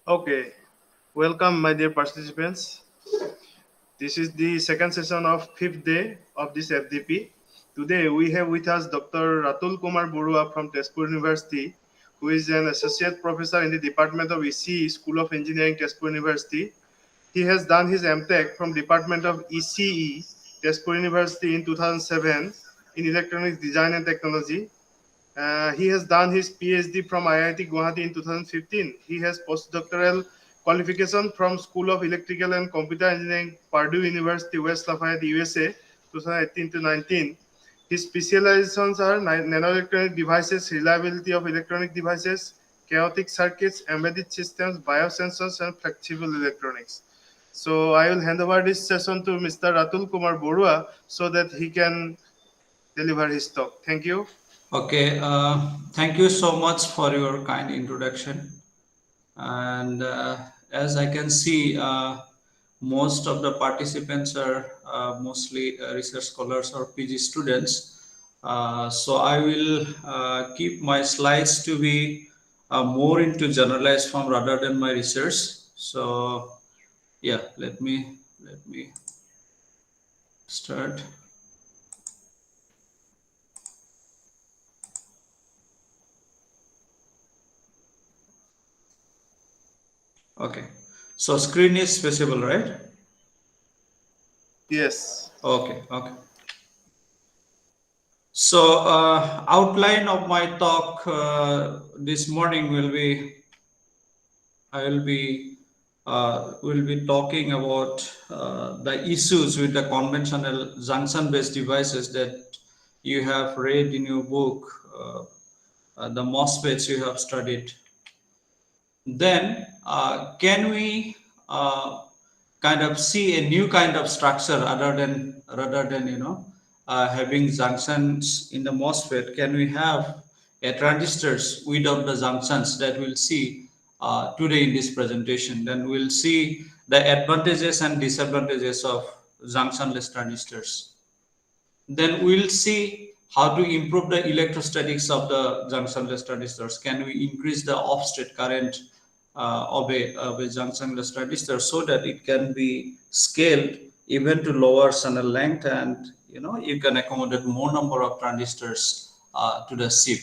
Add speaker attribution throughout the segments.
Speaker 1: Okay, welcome, my dear participants. This is the second session of fifth day of this FDP. Today we have with us Dr. Kumar Baruah from Tezpur University, who is an associate professor in the Department of ECE, School of Engineering, Tezpur University. He has done his MTech from Department of ECE, Tezpur University in 2007 in Electronics Design and Technology. He has done his PhD from IIT Gauhati in 2015. He has postdoctoral qualification from School of Electrical and Computer Engineering, Purdue University, West Lafayette, USA, 2018 to 19. His specializations are nanoelectronic devices, reliability of electronic devices, chaotic circuits, embedded systems, biosensors, and flexible electronics. So I will hand over this session to Mr. Ratul Kumar Baruah so that he can deliver his talk. Thank you.
Speaker 2: Okay, thank you so much for your kind introduction. And as I can see, most of the participants are mostly research scholars or PG students. So I will keep my slides to be more into generalized form rather than my research. So yeah, let me start. Okay, so screen is visible, right?
Speaker 1: Yes.
Speaker 2: Okay. So outline of my talk this morning will be talking about the issues with the conventional junction-based devices that you have read in your book, the MOSFETs you have studied. Then can we kind of see a new kind of structure rather than having junctions in the MOSFET? Can we have a transistors without the junctions that we'll see today in this presentation? Then we'll see the advantages and disadvantages of junctionless transistors. Then we'll see how to improve the electrostatics of the junctionless transistors. Can we increase the off-state current of a junctionless transistor so that it can be scaled even to lower channel length, and you can accommodate more number of transistors to the chip.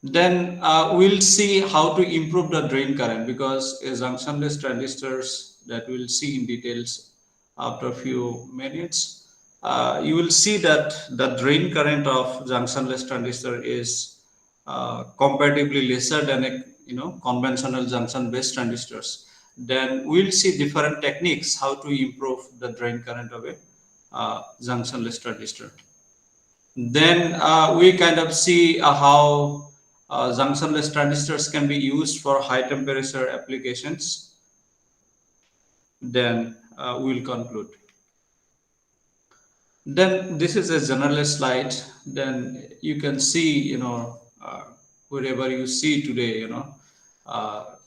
Speaker 2: Then we'll see how to improve the drain current, because a junctionless transistors that we'll see in details after a few minutes. You will see that the drain current of junctionless transistor is comparatively lesser than a conventional junction-based transistors. Then we'll see different techniques how to improve the drain current of a junctionless transistor. Then we kind of see how junctionless transistors can be used for high temperature applications. Then we'll conclude. Then this is a generalist slide. Then you can see, wherever you see today,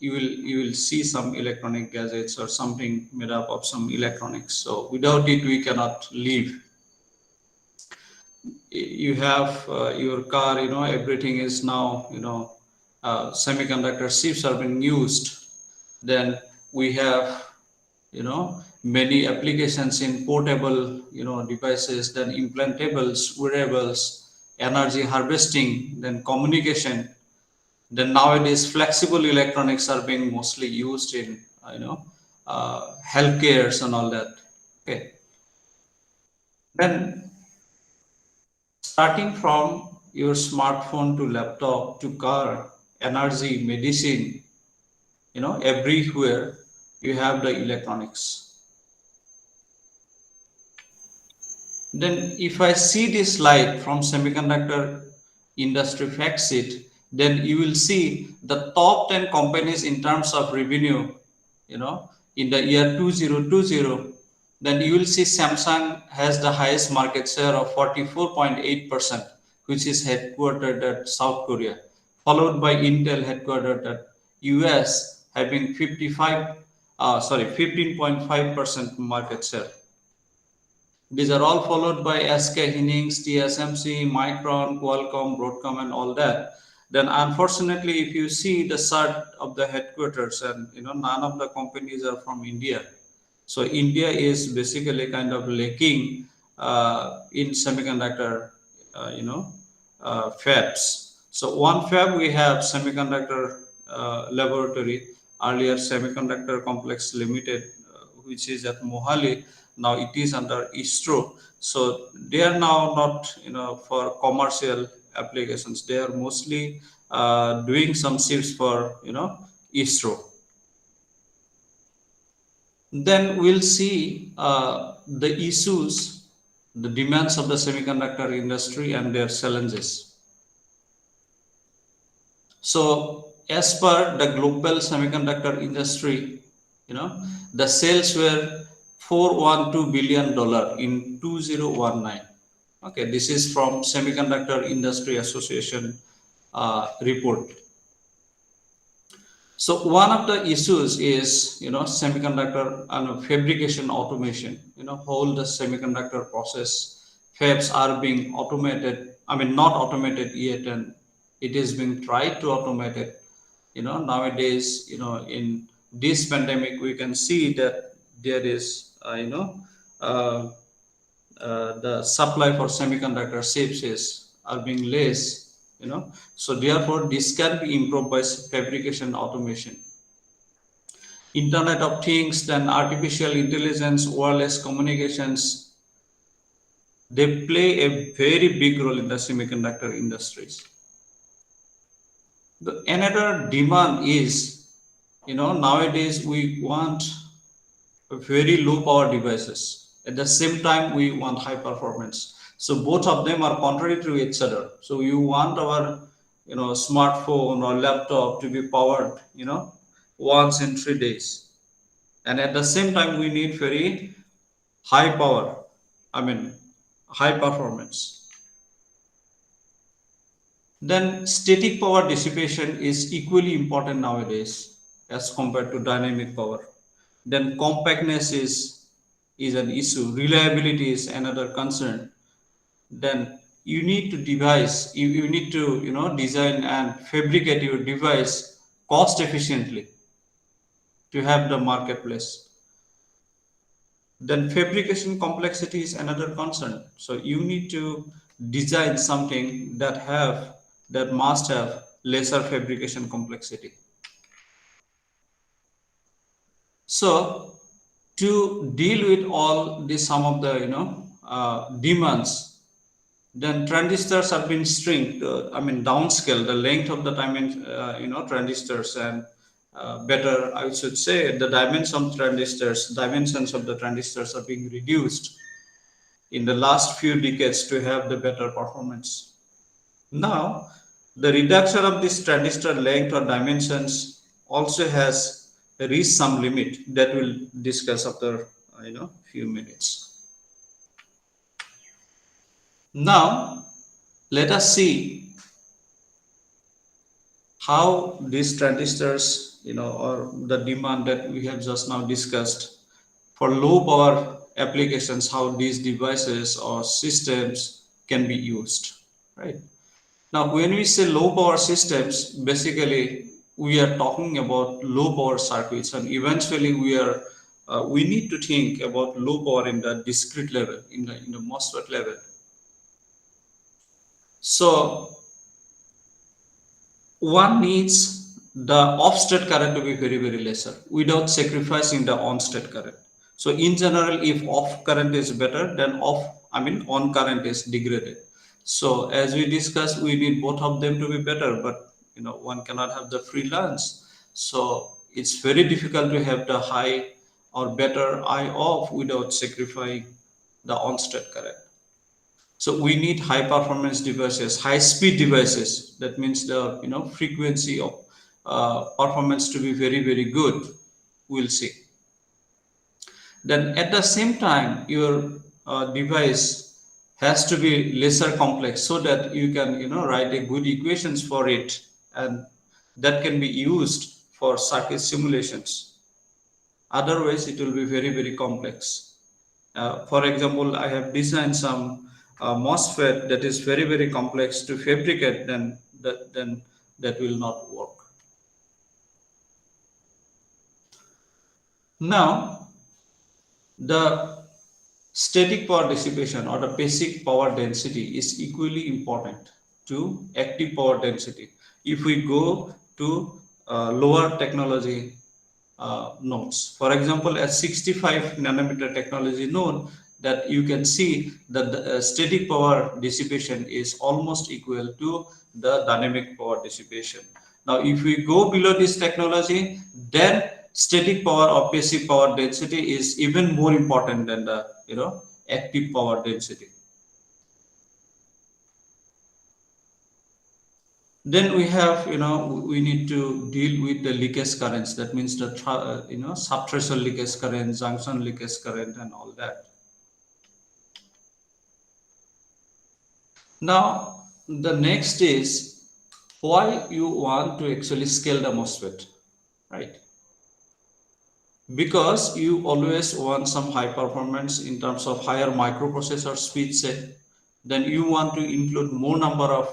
Speaker 2: you will see some electronic gadgets or something made up of some electronics. So without it, we cannot live. You have your car, everything is now, semiconductor chips are being used. Then we have, many applications in portable, devices, then implantables, wearables, energy harvesting, then communication. Then nowadays, flexible electronics are being mostly used in, healthcares and all that. Okay. Then starting from your smartphone to laptop to car, energy, medicine, everywhere you have the electronics. Then if I see this slide from semiconductor industry fact sheet, then you will see the top 10 companies in terms of revenue, in the year 2020. Then you will see Samsung has the highest market share of 44.8%, which is headquartered at South Korea, followed by Intel headquartered at US, having 15.5% market share. These are all followed by SK Hynix, TSMC, Micron, Qualcomm, Broadcom, and all that. Then unfortunately, if you see the chart of the headquarters, and none of the companies are from India. So India is basically kind of lacking in semiconductor, fabs. So one fab we have semiconductor laboratory, earlier Semiconductor Complex Limited, which is at Mohali. Now it is under ISRO. So they are now not, for commercial applications. They are mostly doing some chips for, ISRO. Then we'll see the issues, the demands of the semiconductor industry and their challenges. So as per the global semiconductor industry, the sales were $412 billion in 2019. Okay, this is from Semiconductor Industry Association report. So one of the issues is, semiconductor and fabrication automation. Whole the semiconductor process fabs are being automated. I mean, not automated yet, and it is being tried to automate it. Nowadays, in this pandemic, we can see that there is, uh, the supply for semiconductor chips are being less. So therefore, this can be improved by fabrication automation. Internet of Things, then artificial intelligence, wireless communications, they play a very big role in the semiconductor industries. Another demand is, nowadays we want very low power devices. At the same time, we want high performance. So both of them are contrary to each other. So you want our, smartphone or laptop to be powered, once in 3 days. And at the same time, we need very high power, I mean, high performance. Then static power dissipation is equally important nowadays as compared to dynamic power. Then compactness is an issue. Reliability is another concern. Then you need to you need to design and fabricate your device cost efficiently to have the marketplace. Then fabrication complexity is another concern. So you need to design something that must have lesser fabrication complexity. So to deal with all this, some of the demands, then transistors have been shrink. I mean downscale the length of the transistors, and better, I should say, the dimensions of the transistors are being reduced in the last few decades to have the better performance. Now, the reduction of this transistor length or dimensions also has reached some limit that we'll discuss after few minutes. Now, let us see how these transistors, or the demand that we have just now discussed for low power applications, how these devices or systems can be used, right? Now, when we say low power systems, basically we are talking about low power circuits, and eventually we need to think about low power in the discrete level, in the MOSFET level. So one needs the off-state current to be very, very lesser without sacrificing the on-state current. So in general, if off current is better, then on current is degraded. So as we discussed, we need both of them to be better, but one cannot have the free lunch. So it's very difficult to have the high or better I off without sacrificing the on-state current. So we need high performance devices, high speed devices. That means the frequency of performance to be very, very good. We'll see. Then at the same time, your device has to be lesser complex so that you can write a good equations for it, and that can be used for circuit simulations. Otherwise, it will be very, very complex. For example, I have designed some MOSFET that is very, very complex to fabricate. Then that will not work. Now, the static power dissipation or the basic power density is equally important to active power density. If we go to lower technology nodes, for example, at 65 nanometer technology node, that you can see that the static power dissipation is almost equal to the dynamic power dissipation. Now, if we go below this technology, then static power or passive power density is even more important than the active power density. Then we have, we need to deal with the leakage currents. That means the subthreshold leakage current, junction leakage current, and all that. Now, the next is why you want to actually scale the MOSFET, right? Because you always want some high performance in terms of higher microprocessor speed set. Then you want to include more number of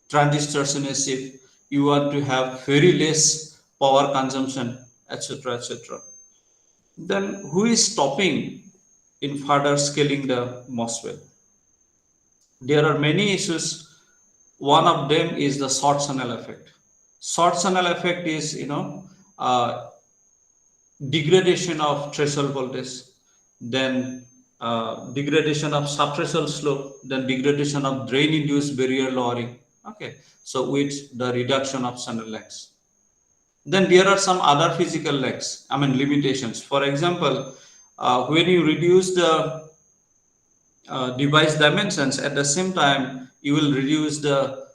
Speaker 2: transistors in a chip. You want to have very less power consumption, etc., etc. Then who is stopping in further scaling the MOSFET? There are many issues. One of them is the short channel effect. Short channel effect is, degradation of threshold voltage, then degradation of subthreshold slope, then degradation of drain-induced barrier lowering. Okay, so with the reduction of channel lengths. Then there are some other physical lengths, limitations. For example, when you reduce the device dimensions, at the same time you will reduce the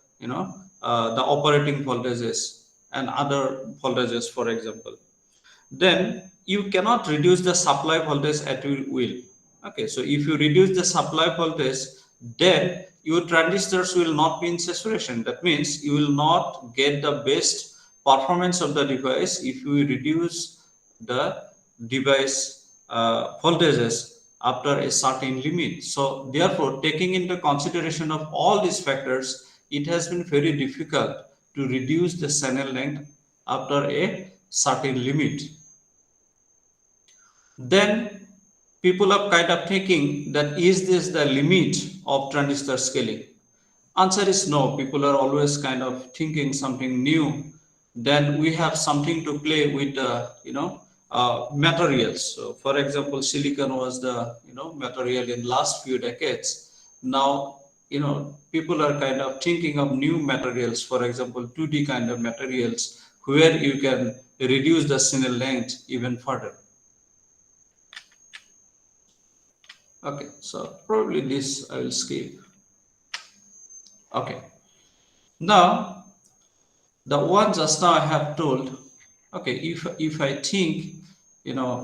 Speaker 2: the operating voltages and other voltages, for example. Then you cannot reduce the supply voltage at your will. Okay, so if you reduce the supply voltage, then your transistors will not be in saturation. That means you will not get the best performance of the device if you reduce the device voltages after a certain limit. So therefore, taking into consideration of all these factors, it has been very difficult to reduce the channel length after a certain limit. Then people are kind of thinking that is this the limit of transistor scaling? Answer is no. People are always kind of thinking something new. Then we have something to play with the materials. So for example, silicon was the material in last few decades. Now people are kind of thinking of new materials. For example, 2D kind of materials where you can reduce the channel length even further. Okay, so probably this I will skip. Okay, now the one just now I have told. Okay, if I think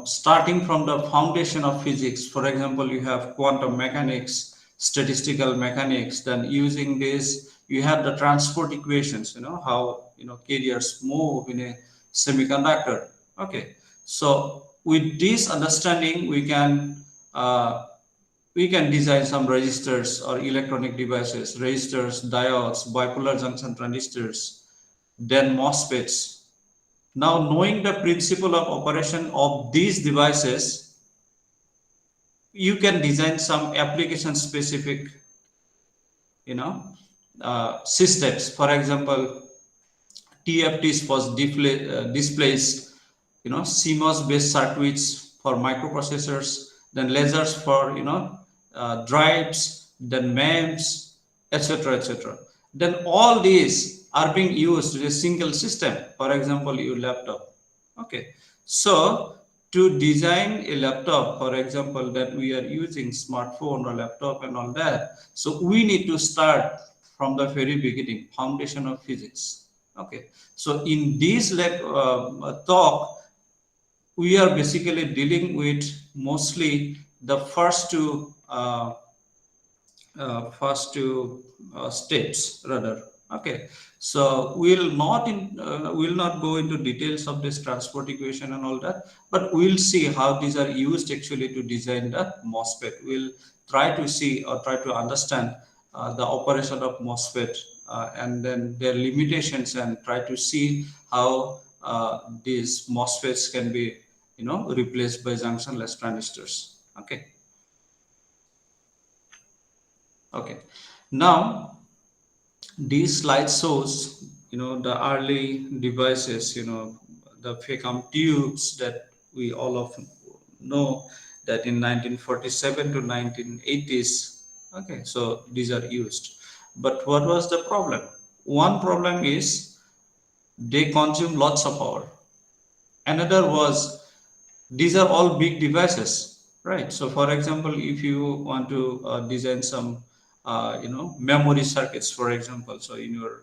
Speaker 2: starting from the foundation of physics, for example, you have quantum mechanics, statistical mechanics. Then using this, you have the transport equations. How carriers move in a semiconductor. Okay, so with this understanding, we can design some resistors or electronic devices, resistors, diodes, bipolar junction transistors, then MOSFETs. Now, knowing the principle of operation of these devices, you can design some application specific, systems. For example, TFTs was displays, CMOS based circuits for microprocessors, then lasers for drives, then MEMS, etc., etc. Then all these are being used in a single system. For example, your laptop. Okay, so to design a laptop, for example, that we are using smartphone or laptop and all that, so we need to start from the very beginning, foundation of physics. Okay, so in this talk, we are basically dealing with mostly the first two steps rather. Okay, so we'll not go into details of this transport equation and all that, but we'll see how these are used actually to design the MOSFET. We'll try to see or try to understand the operation of MOSFET and then their limitations, and try to see how these MOSFETs can be, replaced by junctionless transistors. Okay. Okay. Now, these slide shows, the early devices, the vacuum tubes that we all of know, that in 1947 to 1980s. Okay, so these are used. But what was the problem? One problem is they consume lots of power. Another was these are all big devices, right? So for example, if you want to design some memory circuits, for example, so in your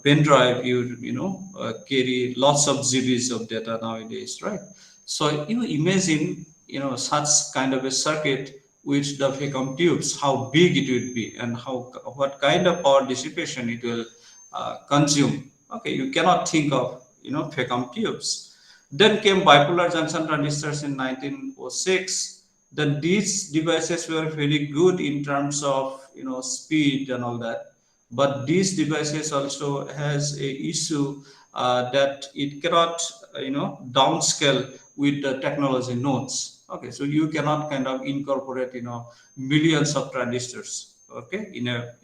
Speaker 2: pen drive, carry lots of GBs of data nowadays, right? So you imagine, such kind of a circuit with the vacuum tubes, how big it would be, and what kind of power dissipation it will consume. Okay, you cannot think of, vacuum tubes. Then came bipolar junction transistors in 1906. Then these devices were very good in terms of, speed and all that. But these devices also has a issue that it cannot, downscale with the technology nodes. Okay, so you cannot kind of incorporate, millions of transistors. Okay, in a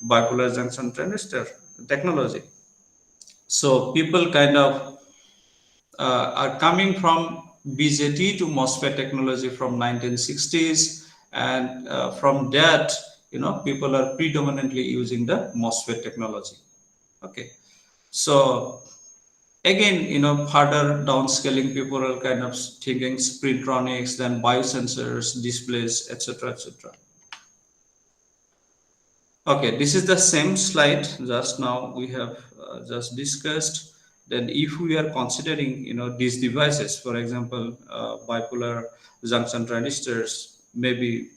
Speaker 2: bipolar junction transistor technology. So people kind of are coming from BJT to MOSFET technology from 1960s, and from that, people are predominantly using the MOSFET technology. Okay, so again, further downscaling, people are kind of thinking sprintronics, then biosensors, displays, etc., etc. Okay, this is the same slide just now we have just discussed. Then if we are considering, these devices, for example, bipolar junction transistors, maybe,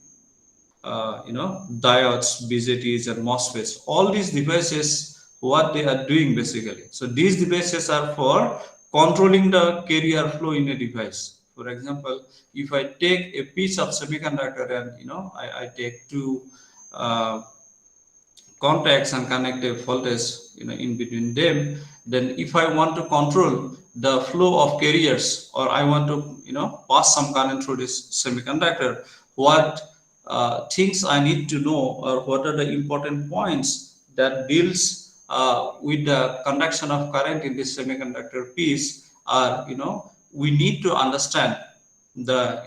Speaker 2: diodes, BJTs, and MOSFETs, all these devices, what they are doing basically. So these devices are for controlling the carrier flow in a device. For example, if I take a piece of semiconductor and, I take two uh, contacts and connective voltage, in between them, then if I want to control the flow of carriers, or I want to, pass some current through this semiconductor, what things I need to know, or what are the important points that deals with the conduction of current in this semiconductor piece, are, we need to understand the,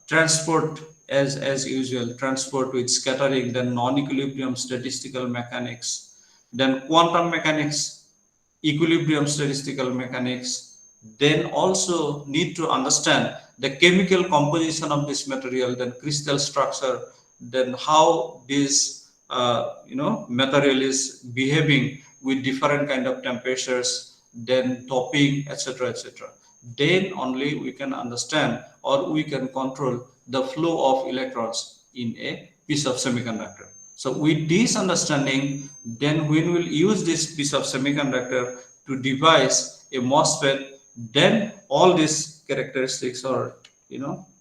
Speaker 2: transport, as usual, transport with scattering, then non-equilibrium statistical mechanics, then quantum mechanics, equilibrium statistical mechanics. Then also need to understand the chemical composition of this material, then crystal structure, then how this material is behaving with different kind of temperatures, then doping, etc., etc. Then only we can understand, or we can control the flow of electrons in a piece of semiconductor. So with this understanding, then when we'll use this piece of semiconductor to devise a MOSFET, then all these characteristics, or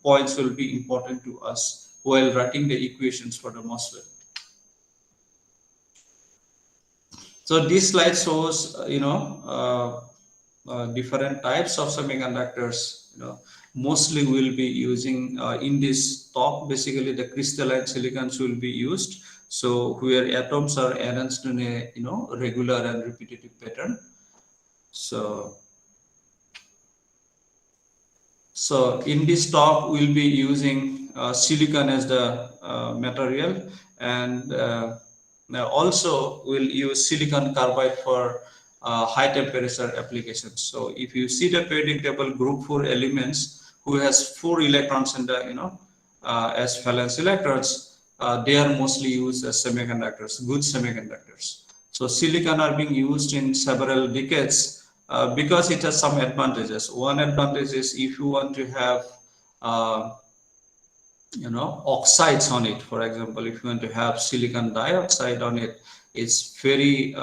Speaker 2: points, will be important to us while writing the equations for the MOSFET. So this slide shows, different types of semiconductors. Mostly we'll be using in this talk. Basically, the crystalline silicons will be used. So where atoms are arranged in a regular and repetitive pattern. So in this talk, we'll be using silicon as the material, and also we'll use silicon carbide for high temperature applications. So if you see the periodic table, group 4 elements who has 4 electrons in the, as valence electrodes, they are mostly used as semiconductors, good semiconductors. So silicon are being used in several decades because it has some advantages. One advantage is if you want to have uh, oxides on it. For example, if you want to have silicon dioxide on it, it's very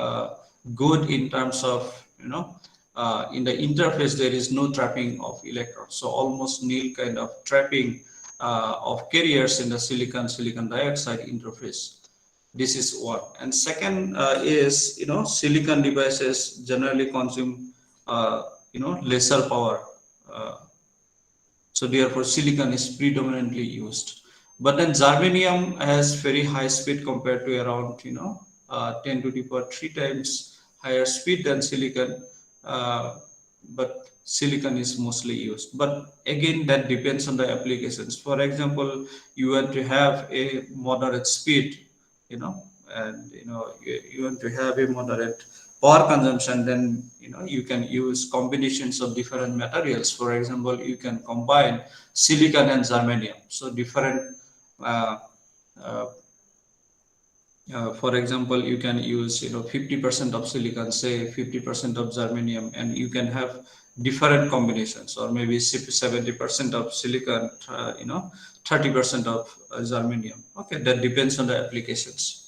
Speaker 2: good in terms of, in the interface there is no trapping of electrons, so almost nil kind of trapping of carriers in the silicon dioxide interface. This is one. And second is, silicon devices generally consume lesser power. uh, so therefore silicon is predominantly used. But then germanium has very high speed compared to around 10 to the power 3 times higher speed than silicon. But silicon is mostly used. But again, that depends on the applications. For example, you want to have a moderate speed, and you want to have a moderate power consumption, then you can use combinations of different materials. For example, you can combine silicon and germanium. So different uh, uh, for example, you can use 50% of silicon, say 50% of germanium, and you can have different combinations, or maybe 70% of silicon, 30% of germanium. Okay, that depends on the applications.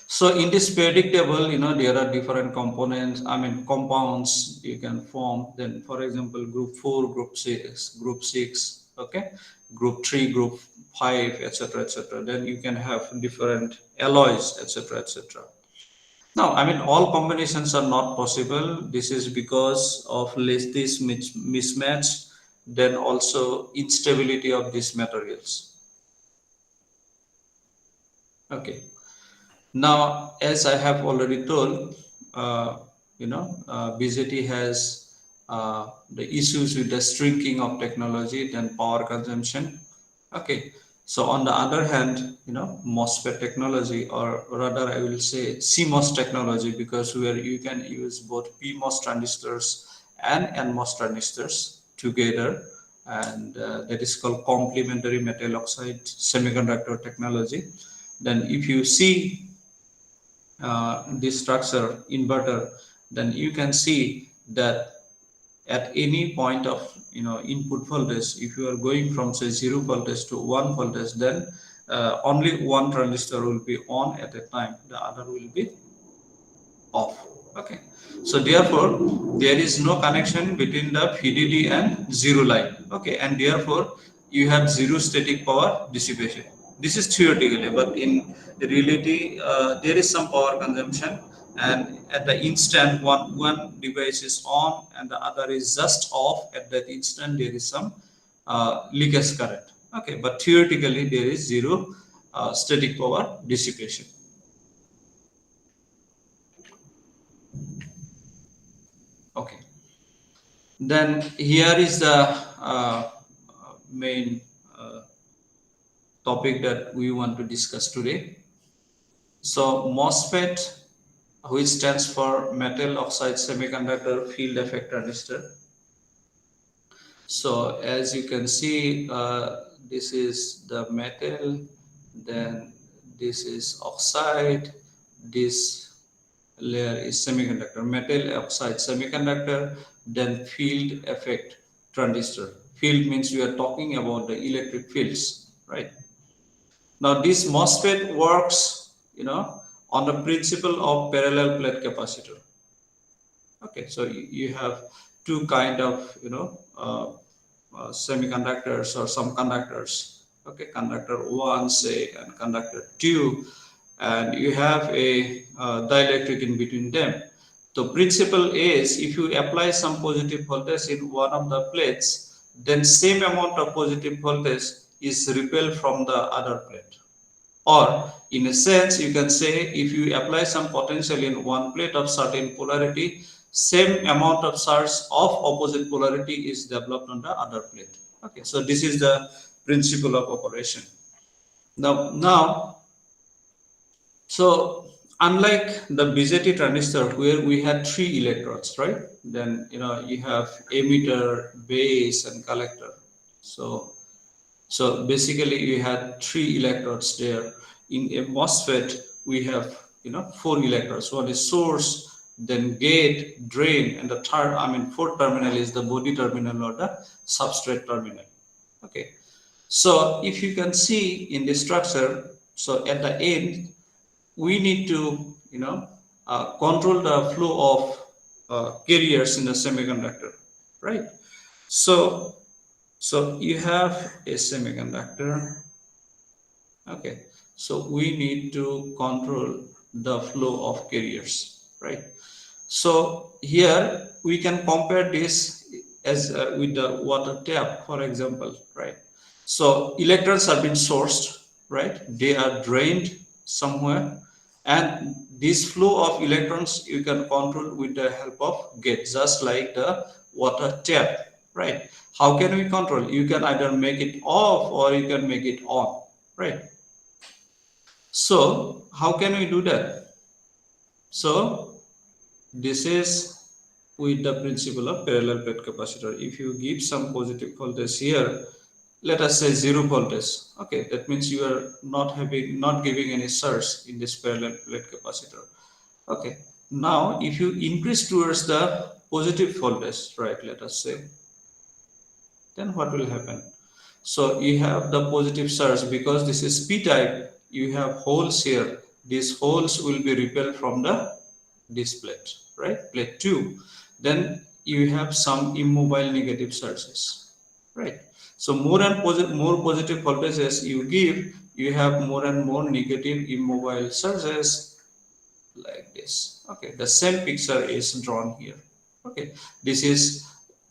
Speaker 2: So in this periodic table, there are different components, compounds you can form. Then, for example, group 4, group 6, okay, group 3, group 5, etc., etc. Then you can have different alloys, etc., etc. Now, all combinations are not possible. This is because of this mismatch, then also instability of these materials. Okay. Now, as I have already told, BJT has the issues with the shrinking of technology, then power consumption. Okay. So on the other hand, MOSFET technology, or rather I will say CMOS technology, because where you can use both PMOS transistors and NMOS transistors together, and that is called complementary metal oxide semiconductor technology. Then if you see this structure inverter, then you can see that at any point of input voltage, if you are going from say 0 voltage to 1 voltage, then only one transistor will be on at a time, the other will be off. Okay, so therefore there is no connection between the VDD and zero line. Okay, and therefore you have zero static power dissipation. This is theoretically, but in reality there is some power consumption, and at the instant one device is on and the other is just off, at that instant there is some leakage current. Okay, but theoretically there is zero static power dissipation. Okay. Then here is the main topic that we want to discuss today. So MOSFET, which stands for metal oxide semiconductor field effect transistor. So as you can see, this is the metal, then this is oxide, this layer is semiconductor, metal oxide semiconductor, then field effect transistor. Field means we are talking about the electric fields, right? Now this MOSFET works, on the principle of parallel plate capacitor. Okay, so you have two kind of, semiconductors or some conductors. Okay, conductor 1, say, and conductor 2, and you have a dielectric in between them. The principle is, if you apply some positive voltage in one of the plates, then same amount of positive voltage is repelled from the other plate. Or in a sense, you can say, if you apply some potential in one plate of certain polarity, same amount of charge of opposite polarity is developed on the other plate. Okay, so this is the principle of operation. Now, so unlike the BJT transistor where we had 3 electrodes, right? Then you have emitter, base, and collector. So basically you had 3 electrodes there. In a MOSFET, we have 4 electrodes. One is source, then gate, drain, and the third, fourth terminal is the body terminal or the substrate terminal. Okay. So if you can see in the structure, so at the end, we need to control the flow of carriers in the semiconductor, right? So you have a semiconductor. Okay, So we need to control the flow of carriers, right? So here we can compare this as with the water tap, for example, right? So electrons are being sourced, right? They are drained somewhere, and this flow of electrons you can control with the help of gate, just like the water tap, right? How can we control? You can either make it off or you can make it on, right? So how can we do that? So this is with the principle of parallel plate capacitor. If you give some positive voltage here, let us say 0 voltage, okay, that means you are not giving any surge in this parallel plate capacitor. Okay, now if you increase towards the positive voltage, right, let us say, then what will happen? So you have the positive surge because this is p type, you have holes here. These holes will be repelled from the this plate, right? Plate 2. Then you have some immobile negative surges, right? So more positive voltages you give, you have more and more negative immobile surges like this. Okay, the same picture is drawn here. Okay, this is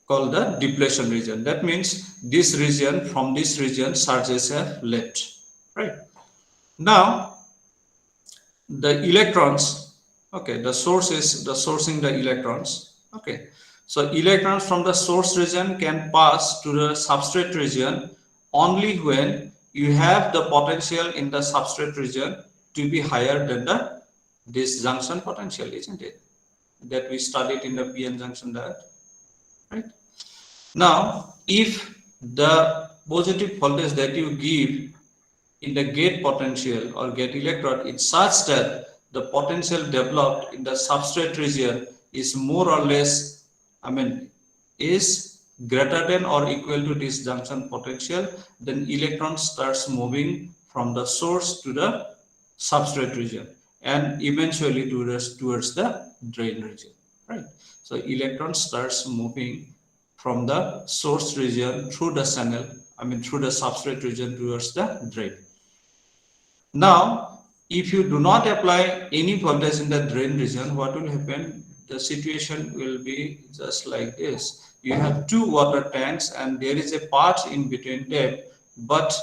Speaker 2: called the depletion region. That means this region, from this region surges have left, right? Now the electrons, okay, the source is the sourcing the electrons. Okay, so electrons from the source region can pass to the substrate region only when you have the potential in the substrate region to be higher than the this junction potential, isn't it, that we studied in the PN junction diode, right? Now if the positive voltage that you give in the gate potential or gate electrode is such that the potential developed in the substrate region is more or less, I mean, is greater than or equal to this junction potential, then electron starts moving from the source to the substrate region and eventually towards the drain region, right? So electron starts moving from the source region through the channel, I mean through the substrate region towards the drain. Now, if you do not apply any voltage in the drain region, what will happen? The situation will be just like this. You have two water tanks and there is a part in between them, but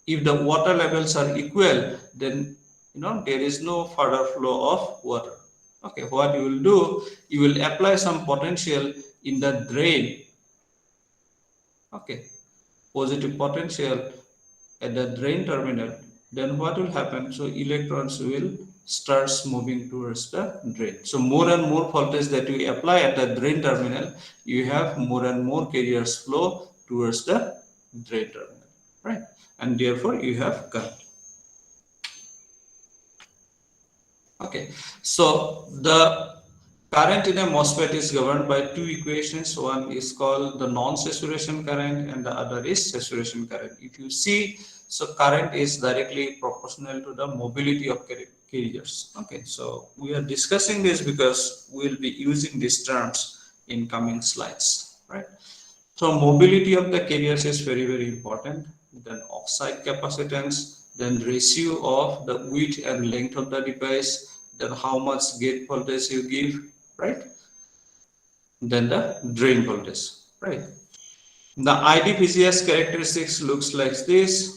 Speaker 2: if the water levels are equal, then there is no further flow of water. Okay, what you will do, you will apply some potential in the drain. Okay, positive potential at the drain terminal, then what will happen? So electrons will start moving towards the drain. So more and more voltage that you apply at the drain terminal, you have more and more carriers flow towards the drain terminal, right? And therefore you have current. Okay, so the current in a MOSFET is governed by two equations. One is called the non-saturation current and the other is saturation current. If you see, so current is directly proportional to the mobility of carriers. Okay, so we are discussing this because we will be using these terms in coming slides, right? So mobility of the carriers is very, very important. Then oxide capacitance, then ratio of the width and length of the device, then how much gate voltage you give, right? Then the drain voltage, right? The IDPGS characteristics looks like this.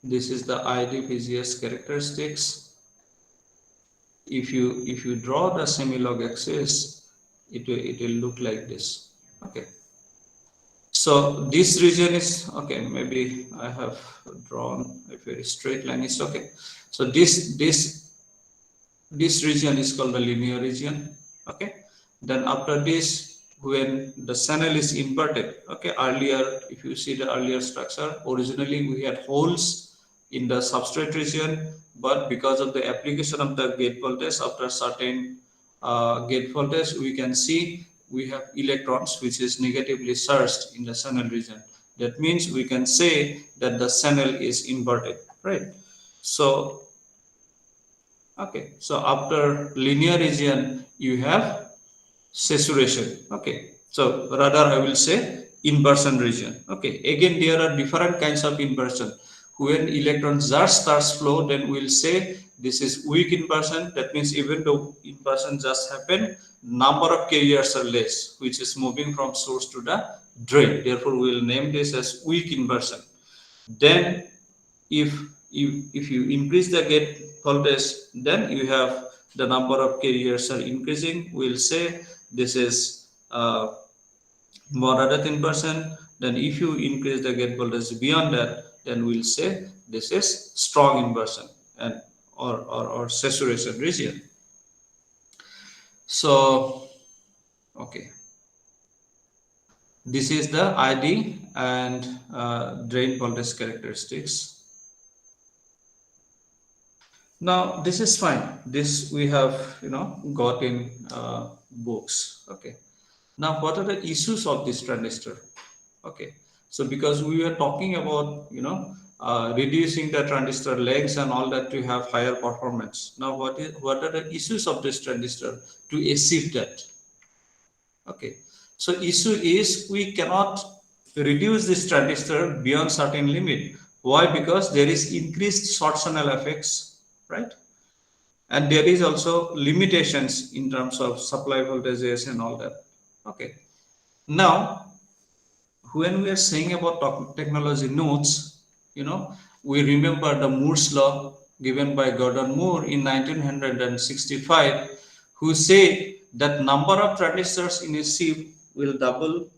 Speaker 2: This is the IDPGS characteristics. If you draw the semi-log axis, it will look like this. Okay. So this region is okay. Maybe I have drawn a very straight line. It's okay. So this region is called the linear region. Okay. Then after this, when the channel is inverted, okay. Earlier, if you see the earlier structure, originally we had holes in the substrate region, but because of the application of the gate voltage, after certain gate voltage, we can see we have electrons which is negatively charged in the channel region. That means we can say that the channel is inverted, right? So okay, so after linear region you have saturation. Okay, so rather I will say inversion region. Okay, again there are different kinds of inversion. When electrons just starts flow, then we'll say this is weak inversion. That means even though inversion just happened, number of carriers are less, which is moving from source to the drain. Therefore, we'll name this as weak inversion. Then if if you increase the gate voltage, then you have the number of carriers are increasing. We'll say this is moderate inversion. Then if you increase the gate voltage beyond that, then we'll say this is strong inversion and or saturation region. So okay, this is the ID and drain voltage characteristics. Now this is fine. This we have got in books. Okay. Now what are the issues of this transistor? Okay. So because we were talking about reducing the transistor lengths and all that to have higher performance. Now what are the issues of this transistor to achieve that? Okay. So issue is we cannot reduce this transistor beyond certain limit. Why? Because there is increased short channel effects, right? And there is also limitations in terms of supply voltages and all that. Okay. Now when we are saying about technology nodes, we remember the Moore's law given by Gordon Moore in 1965, who said that number of transistors in a chip will double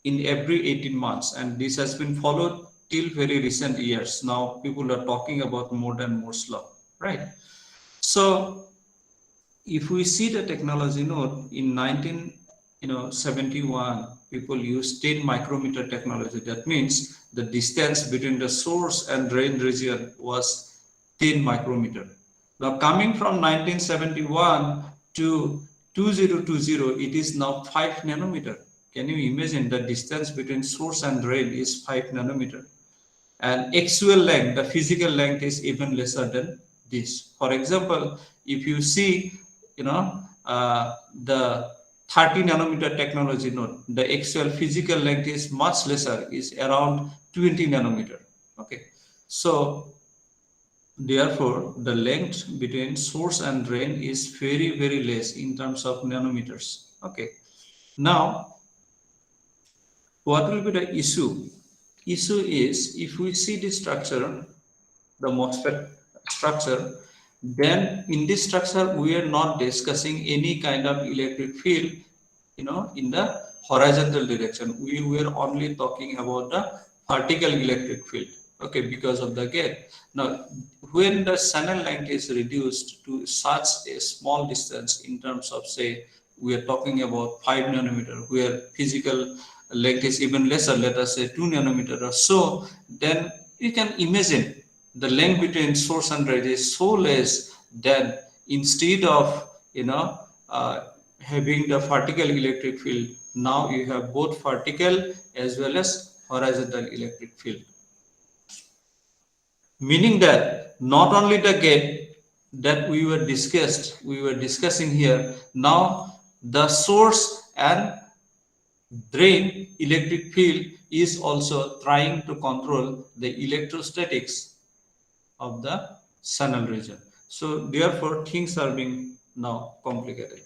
Speaker 2: in every 18 months, and this has been followed till very recent years. Now people are talking about more than Moore's law, right? So if we see the technology node in 1971, people used 10 micrometer technology. That means the distance between the source and drain region was 10 micrometer. Now coming from 1971 to 2020, it is now 5 nanometer. Can you imagine the distance between source and drain is 5 nanometer? And actual length, the physical length is even lesser than this. For example, if you see, the 30 nanometer technology node, the actual physical length is much lesser, is around 20 nanometer. Okay, so therefore the length between source and drain is very very less in terms of nanometers. Okay, now what will be the issue? Issue is if we see the structure, the MOSFET structure, then in this structure we are not discussing any kind of electric field, in the horizontal direction. We were only talking about the vertical electric field. Okay, because of the gate. Now, when the channel length is reduced to such a small distance, in terms of say, we are talking about 5 nanometer, where physical length is even lesser, let us say 2 nanometer or so, then you can imagine the length between source and drain is so less that instead of having the vertical electric field, now you have both vertical as well as horizontal electric field, meaning that not only the gate that we were discussing here, now the source and drain electric field is also trying to control the electrostatics of the channel region. So therefore things are being now complicated.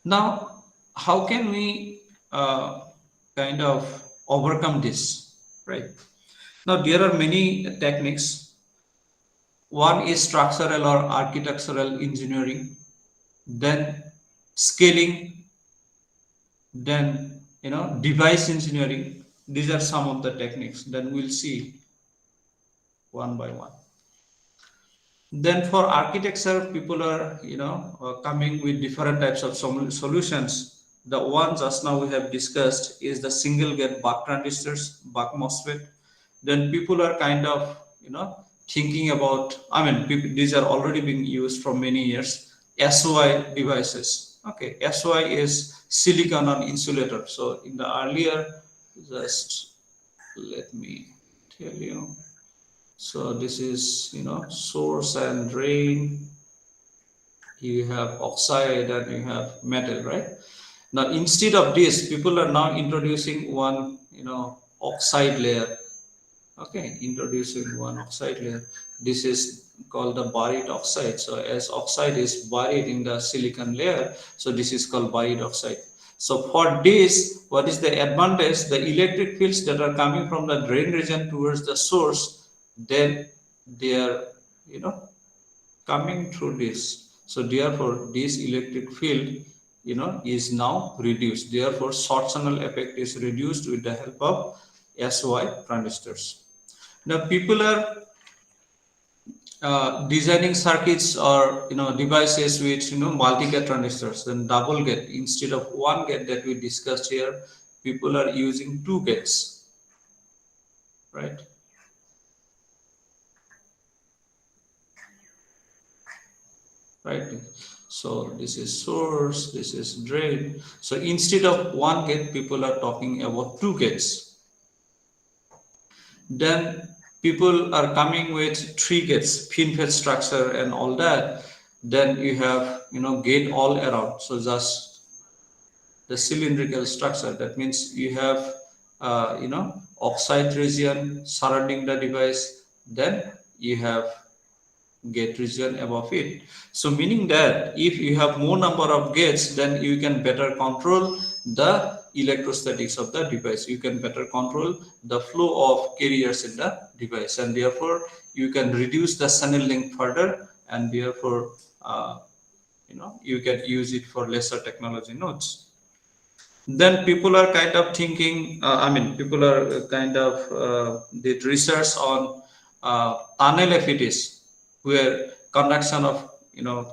Speaker 2: Now how can we kind of overcome this, right? Now there are many techniques. One is structural or architectural engineering, then scaling, then device engineering. These are some of the techniques. Then we'll see one by one. Then for architecture, people are coming with different types of solutions. The one just now we have discussed is the single gate buck transistors, buck MOSFET. Then people are kind of thinking about, these are already being used for many years, SOI devices. Okay, SOI is silicon on insulator. So in the earlier, just let me tell you. So this is source and drain you have oxide and you have metal, right? Now, instead of this, people are now introducing one, oxide layer. Okay, introducing one oxide layer. This is called the buried oxide. So as oxide is buried in the silicon layer, so this is called buried oxide. So for this, what is the advantage? The electric fields that are coming from the drain region towards the source, then they are, you know, coming through this. So therefore, this electric field, is now reduced. Therefore, short channel effect is reduced with the help of SY transistors. Now, people are designing circuits or devices with multi-gate transistors, then double gate instead of one gate that we discussed here. People are using two gates, right? Right. So this is source, this is drain. So instead of one gate, people are talking about two gates. Then people are coming with three gates, FinFET structure and all that. Then you have gate all around. So just the cylindrical structure. That means you have oxide region surrounding the device. Then you have gate region above it. So meaning that if you have more number of gates, then you can better control the electrostatics of the device. You can better control the flow of carriers in the device, and therefore you can reduce the channel length further, and therefore you can use it for lesser technology nodes. Then people are kind of thinking, people are kind of did research on tunnel FETs, where conduction of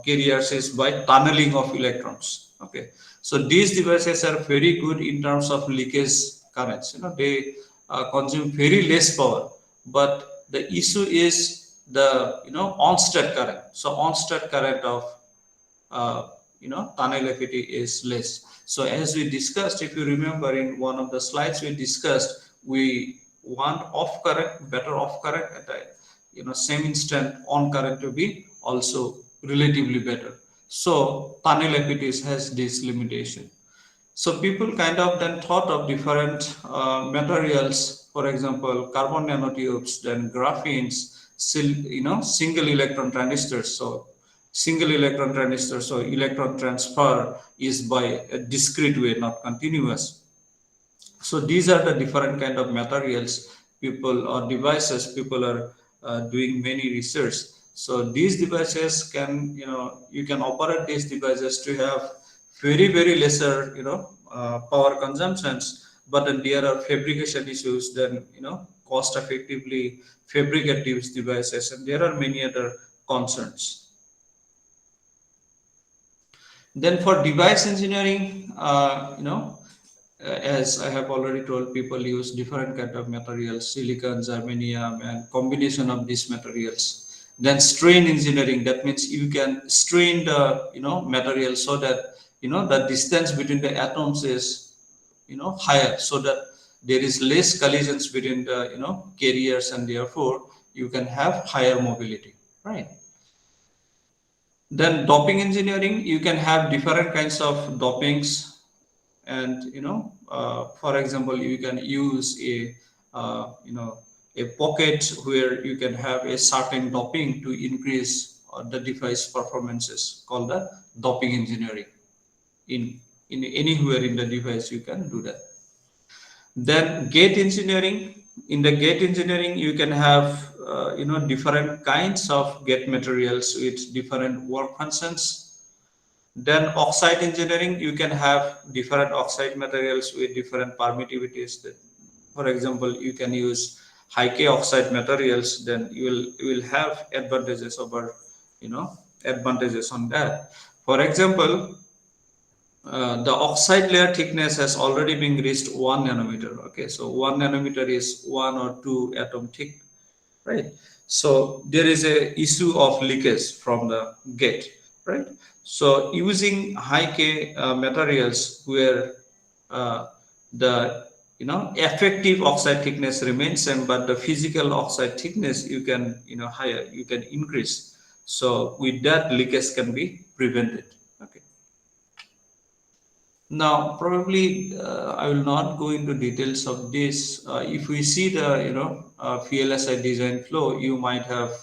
Speaker 2: carriers is by tunneling of electrons. Okay, so these devices are very good in terms of leakage currents. They consume very less power, but the issue is the on-state current. So on-state current of tunnel FET is less. So as we discussed, if you remember in one of the slides we discussed, we want off current, better off current at a same instant on current to be also relatively better. So tunnel FETs has this limitation. So people kind of then thought of different materials, for example, carbon nanotubes, then graphenes, single electron transistors. So single electron transistor, so electron transfer is by a discrete way, not continuous. So these are the different kind of materials people or devices people are doing many research. So these devices can you can operate these devices to have very lesser power consumptions, but then there are fabrication issues. Then cost effectively fabricate these devices, and there are many other concerns. Then for device engineering, as I have already told, people use different kind of materials, silicon, germanium, and combination of these materials. Then strain engineering, that means you can strain the material so that the distance between the atoms is higher, so that there is less collisions between the carriers, and therefore you can have higher mobility, right? Then doping engineering, you can have different kinds of dopings, and for example, you can use a pocket where you can have a certain doping to increase the device performances, called the doping engineering. In anywhere in the device, you can do that. Then gate engineering. In the gate engineering, you can have different kinds of gate materials with different work functions. Then oxide engineering, you can have different oxide materials with different permittivities. For example, you can use high K oxide materials, then you will have advantages over advantages on that. For example, the oxide layer thickness has already been reached 1 nanometer. Okay, so 1 nanometer is 1 or 2 atom thick, right? So there is a issue of leakage from the gate, right? So using high K materials where the effective oxide thickness remains same, but the physical oxide thickness you can higher, you can increase. So with that, leakage can be prevent it. Okay. Now, probably I will not go into details of this. If we see the VLSI design flow, you might have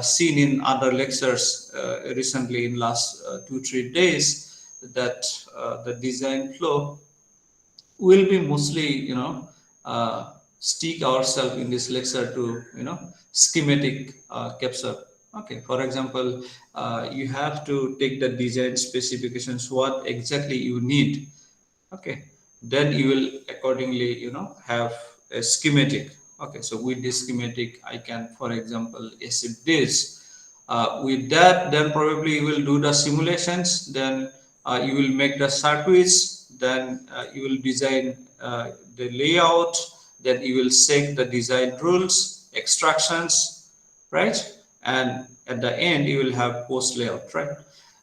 Speaker 2: seen in other lectures recently in last 2-3 days that the design flow will be mostly stick ourselves in this lecture to schematic capture. Okay, for example, you have to take the design specifications, what exactly you need. Okay, then you will accordingly have a schematic. Okay, so with this schematic I can, for example, achieve this. With that, then probably you will do the simulations, then you will make the circuits, then you will design the layout, then you will set the design rules, extractions, right? And at the end you will have post layout, right?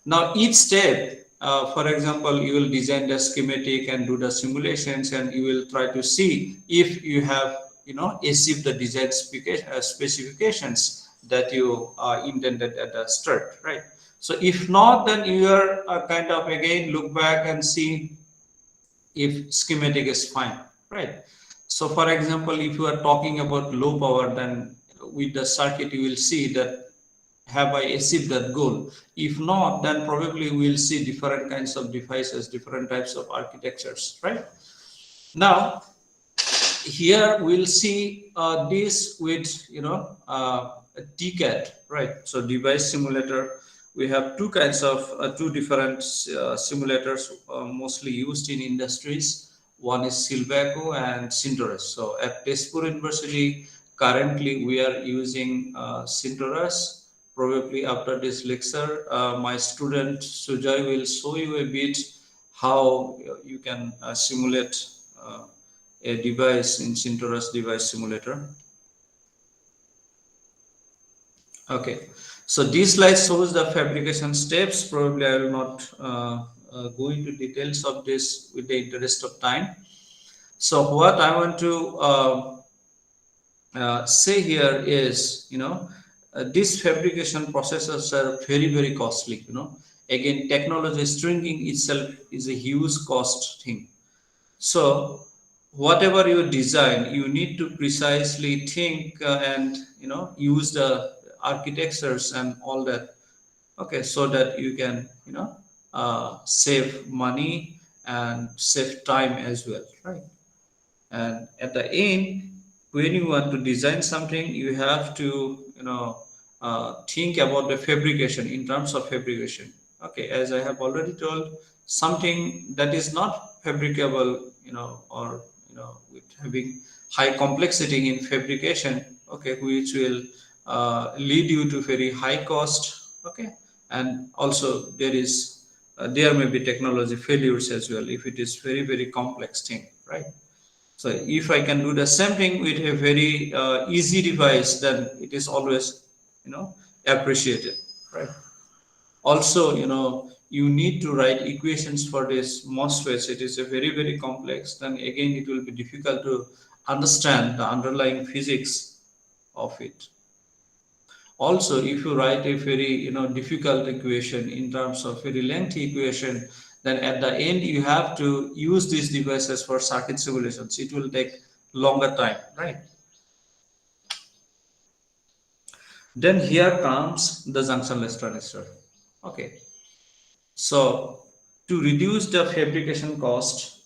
Speaker 2: Now each step, for example, you will design the schematic and do the simulations, and you will try to see if you have achieved the design specifications that you intended at the start, right? So if not, then you are kind of again look back and see if schematic is fine, right? So for example, if you are talking about low power, then with the circuit you will see that have I achieved that goal. If not, then probably we'll see different kinds of devices, different types of architectures, right? Now here we'll see this with a TCAD, right? So device simulator. We have two kinds of two different simulators mostly used in industries. One is Silvaco and Syntoras. So at Tezpur University, currently we are using Syntoras. Probably after this lecture, my student Sujay will show you a bit how you can simulate a device in Syntoras device simulator. Okay, so this slide shows the fabrication steps. Probably I will not go into details of this with the interest of time. So what I want to say here is, these fabrication processes are very costly. Again, technology stringing itself is a huge cost thing. So whatever you design, you need to precisely think and use the architectures and all that. Okay, so that you can save money and save time as well, right? And at the end, when you want to design something, you have to think about the fabrication in terms of fabrication. Okay, as I have already told, something that is not fabricable, or with having high complexity in fabrication, okay, which will lead you to very high cost. Okay, and also there may be technology failures as well if it is very complex thing, right? So if I can do the same thing with a very easy device, then it is always, appreciated, right? Also, you need to write equations for this MOSFETs. It is a very complex. Then again, it will be difficult to understand the underlying physics of it. Also, if you write a very difficult equation in terms of very lengthy equation, then at the end you have to use these devices for circuit simulations. It will take longer time, right? Then here comes the junctionless transistor. Okay, so to reduce the fabrication cost,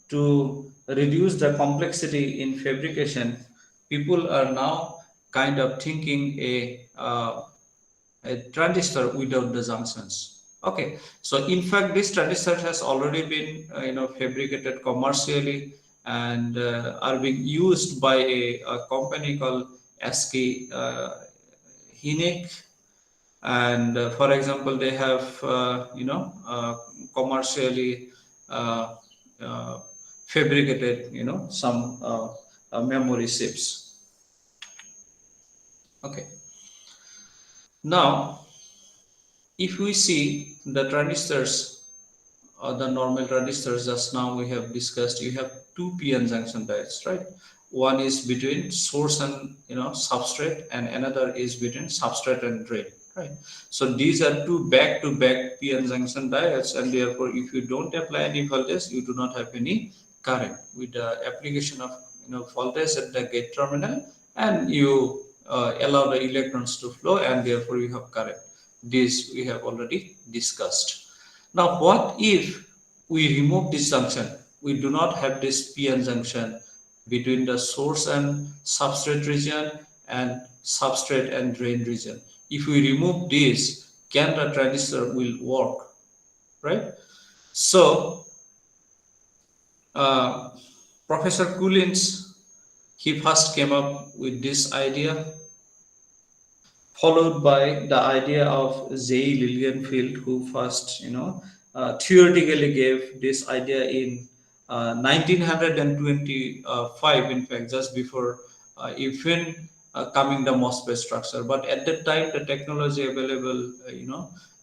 Speaker 2: to reduce the complexity in fabrication, people are now kind of thinking a transistor without the junctions. Okay, so in fact this transistor has already been fabricated commercially and are being used by a company called SK Hinek. And for example, they have commercially uh, uh, fabricated some memory chips. Okay, now if we see the transistors, the normal transistors, just now we have discussed, you have two p-n junction diodes, right? One is between source and substrate, and another is between substrate and drain. right? So these are two back-to-back p-n junction diodes, and therefore, if you don't apply any voltage, you do not have any current. With the application of voltage at the gate terminal, and you allow the electrons to flow, and therefore you have current. This we have already discussed. Now, what if we remove this junction? We do not have this p-n junction between the source and substrate region and substrate and drain region. If we remove this, can the transistor will work, right? So uh, Professor Coolins, he first came up with this idea, followed by the idea of J. Lilienfeld, who first, theoretically gave this idea in 1925, in fact, just before even coming the MOSFET structure. But at that time, the technology available,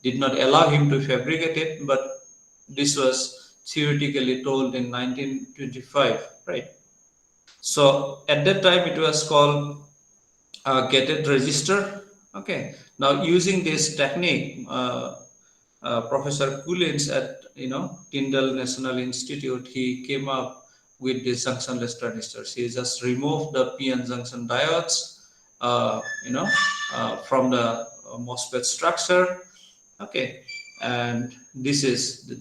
Speaker 2: did not allow him to fabricate it. But this was theoretically told in 1925, right? So at that time, it was called gated register. Okay. Now using this technique, Professor Coolins at Tyndall National Institute, he came up with the junctionless transistors. He just removed the p-n junction diodes, uh, you know, from the MOSFET structure. Okay, and this is the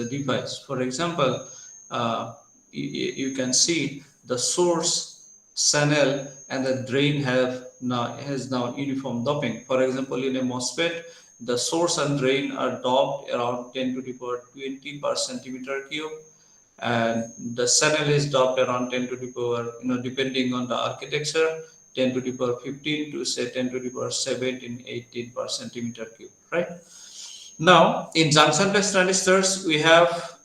Speaker 2: device. For example, you can see the source, channel, and the drain has now uniform doping. For example, in a MOSFET, the source and drain are doped around 10 to the power 20 per centimeter cube, and the channel is doped around 10 to the power, depending on the architecture, 10 to the power 15 to say 10 to the power 17, 18 per centimeter cube, right? Now, in junctionless transistors, we have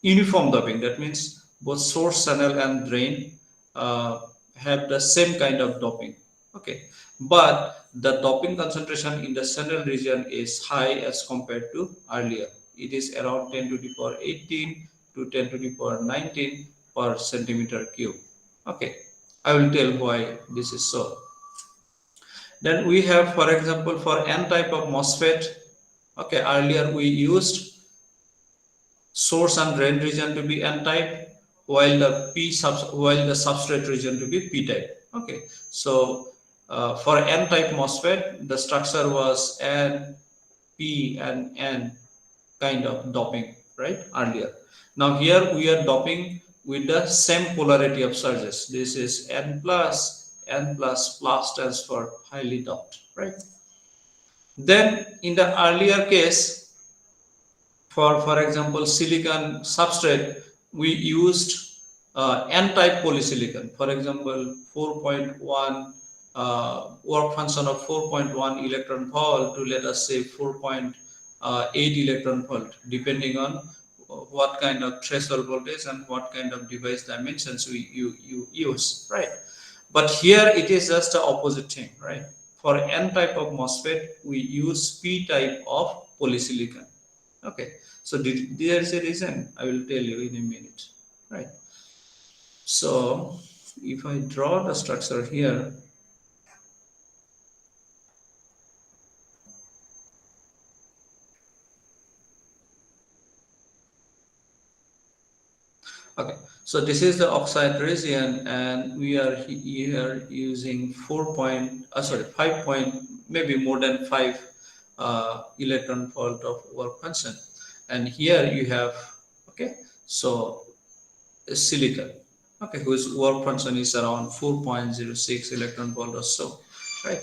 Speaker 2: uniform doping. That means both source, channel, and drain have the same kind of doping. Okay, but the doping concentration in the channel region is high as compared to earlier. It is around 10 to the power 18 to 10 to the power 19 per centimeter cube. Okay, I will tell why this is so. Then we have, for example, for N type of MOSFET. Okay, earlier we used source and drain region to be N type, while the substrate region to be P type. Okay, so for N type MOSFET, the structure was N, P, and N kind of doping, right? Earlier. Now here we are doping with the same polarity of charges. This is N plus stands for highly doped, right? Then in the earlier case, for example, silicon substrate, we used n-type polysilicon. For example, 4.1 work function of 4.1 electron volt to, let us say, 4.8 electron volt, depending on what kind of threshold voltage and what kind of device dimensions you use, right? But here it is just the opposite thing, right? For N type of MOSFET, we use P type of polysilicon. Okay, so there is a reason. I will tell you in a minute, right? So if I draw the structure here, okay, so this is the oxide region, and we are here using 5 point, maybe more than 5 electron volt of work function, and here you have, okay, so silicon, okay, whose work function is around 4.06 electron volt or so, right?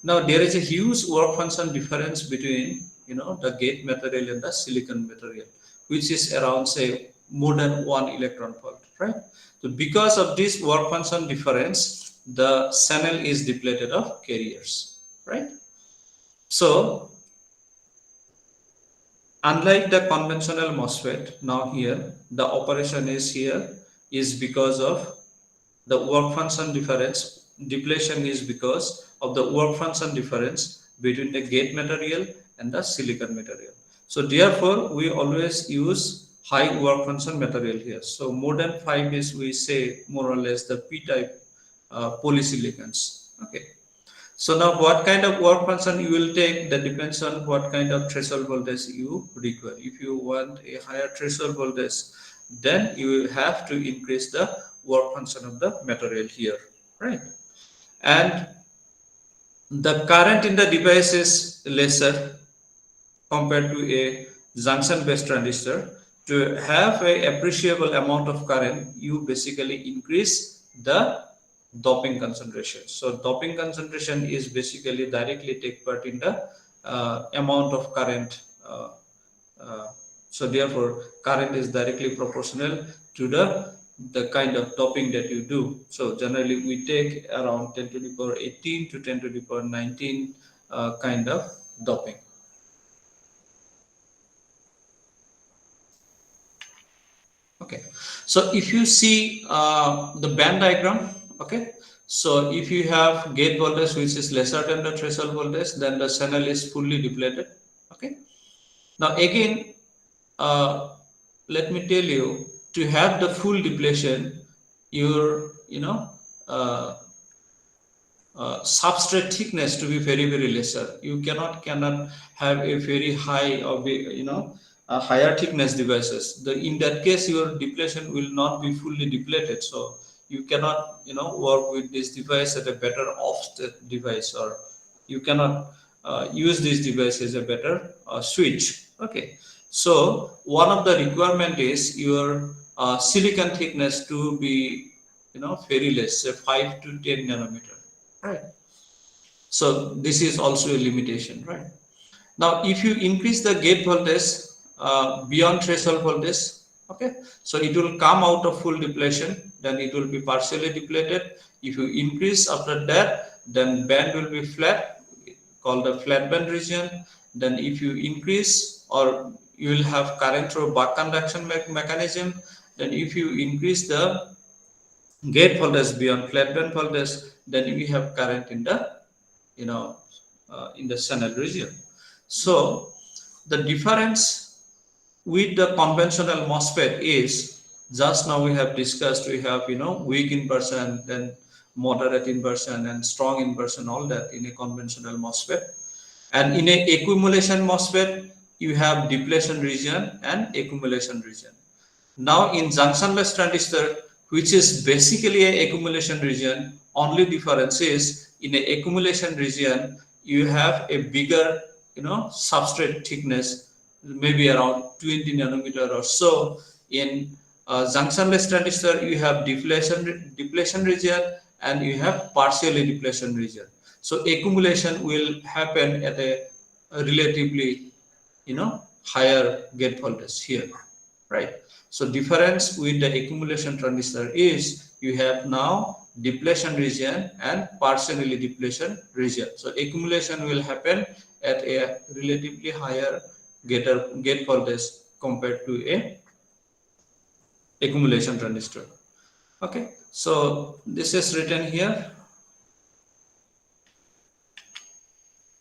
Speaker 2: Now there is a huge work function difference between the gate material and the silicon material, which is around, say, more than 1 electron volt, right? So because of this work function difference, the channel is depleted of carriers, right? So unlike the conventional MOSFET, now here the operation is because of the work function difference. Depletion is because of the work function difference between the gate material and the silicon material. So therefore, we always use high work function material here. So more than 5 is, we say, more or less the P-type polysilicons. Okay. So now what kind of work function you will take, that depends on what kind of threshold voltage you require. If you want a higher threshold voltage, then you will have to increase the work function of the material here, right? And the current in the device is lesser compared to a junction based transistor. To have a appreciable amount of current, you basically increase the doping concentration. So doping concentration is basically directly take part in the amount of current. Uh, so therefore, current is directly proportional to the kind of doping that you do. So generally, we take around 10 to the power 18 to 10 to the power 19 kind of doping. Okay, so if you see the band diagram, okay, so if you have gate voltage which is lesser than the threshold voltage, then the channel is fully depleted. Okay, now again, uh, let me tell you, to have the full depletion, your uh, substrate thickness to be very lesser. You cannot have a very high or a higher thickness devices. In that case, your depletion will not be fully depleted. So you cannot work with this device at a better offset device, or you cannot use this device as a better switch. Okay. So one of the requirement is your silicon thickness to be very less, say 5 to 10 nanometer. Right. So this is also a limitation, right? Now, if you increase the gate voltage beyond threshold voltage, okay, so it will come out of full depletion, then it will be partially depleted. If you increase after that, then band will be flat, called the flat band region. Then if you increase, or you will have current through buck conduction mechanism. Then if you increase the gate voltage beyond flat band voltage, then we have current in the you know in the channel region. So the difference with the conventional MOSFET is, just now we have discussed, we have weak inversion, then moderate inversion and strong inversion, all that in a conventional MOSFET. And in a accumulation MOSFET, you have depletion region and accumulation region. Now in junctionless transistor, which is basically a accumulation region, only difference is in a accumulation region you have a bigger substrate thickness, maybe around 20 nanometer or so. In junctionless transistor, you have depletion region and you have partially depletion region. So accumulation will happen at a relatively higher gate voltage here, right? So difference with the accumulation transistor is you have now depletion region and partially depletion region. So accumulation will happen at a relatively higher gate voltage compared to a accumulation transistor. Okay, so this is written here.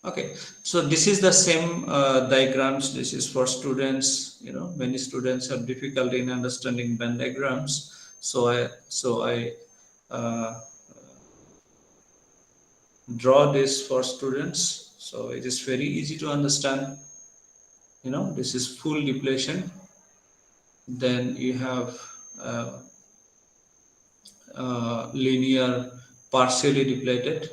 Speaker 2: Okay, so this is the same diagrams. This is for students. Many students have difficulty in understanding band diagrams. So I uh, draw this for students. So it is very easy to understand. This is full depletion. Then you have uh, linear partially depleted.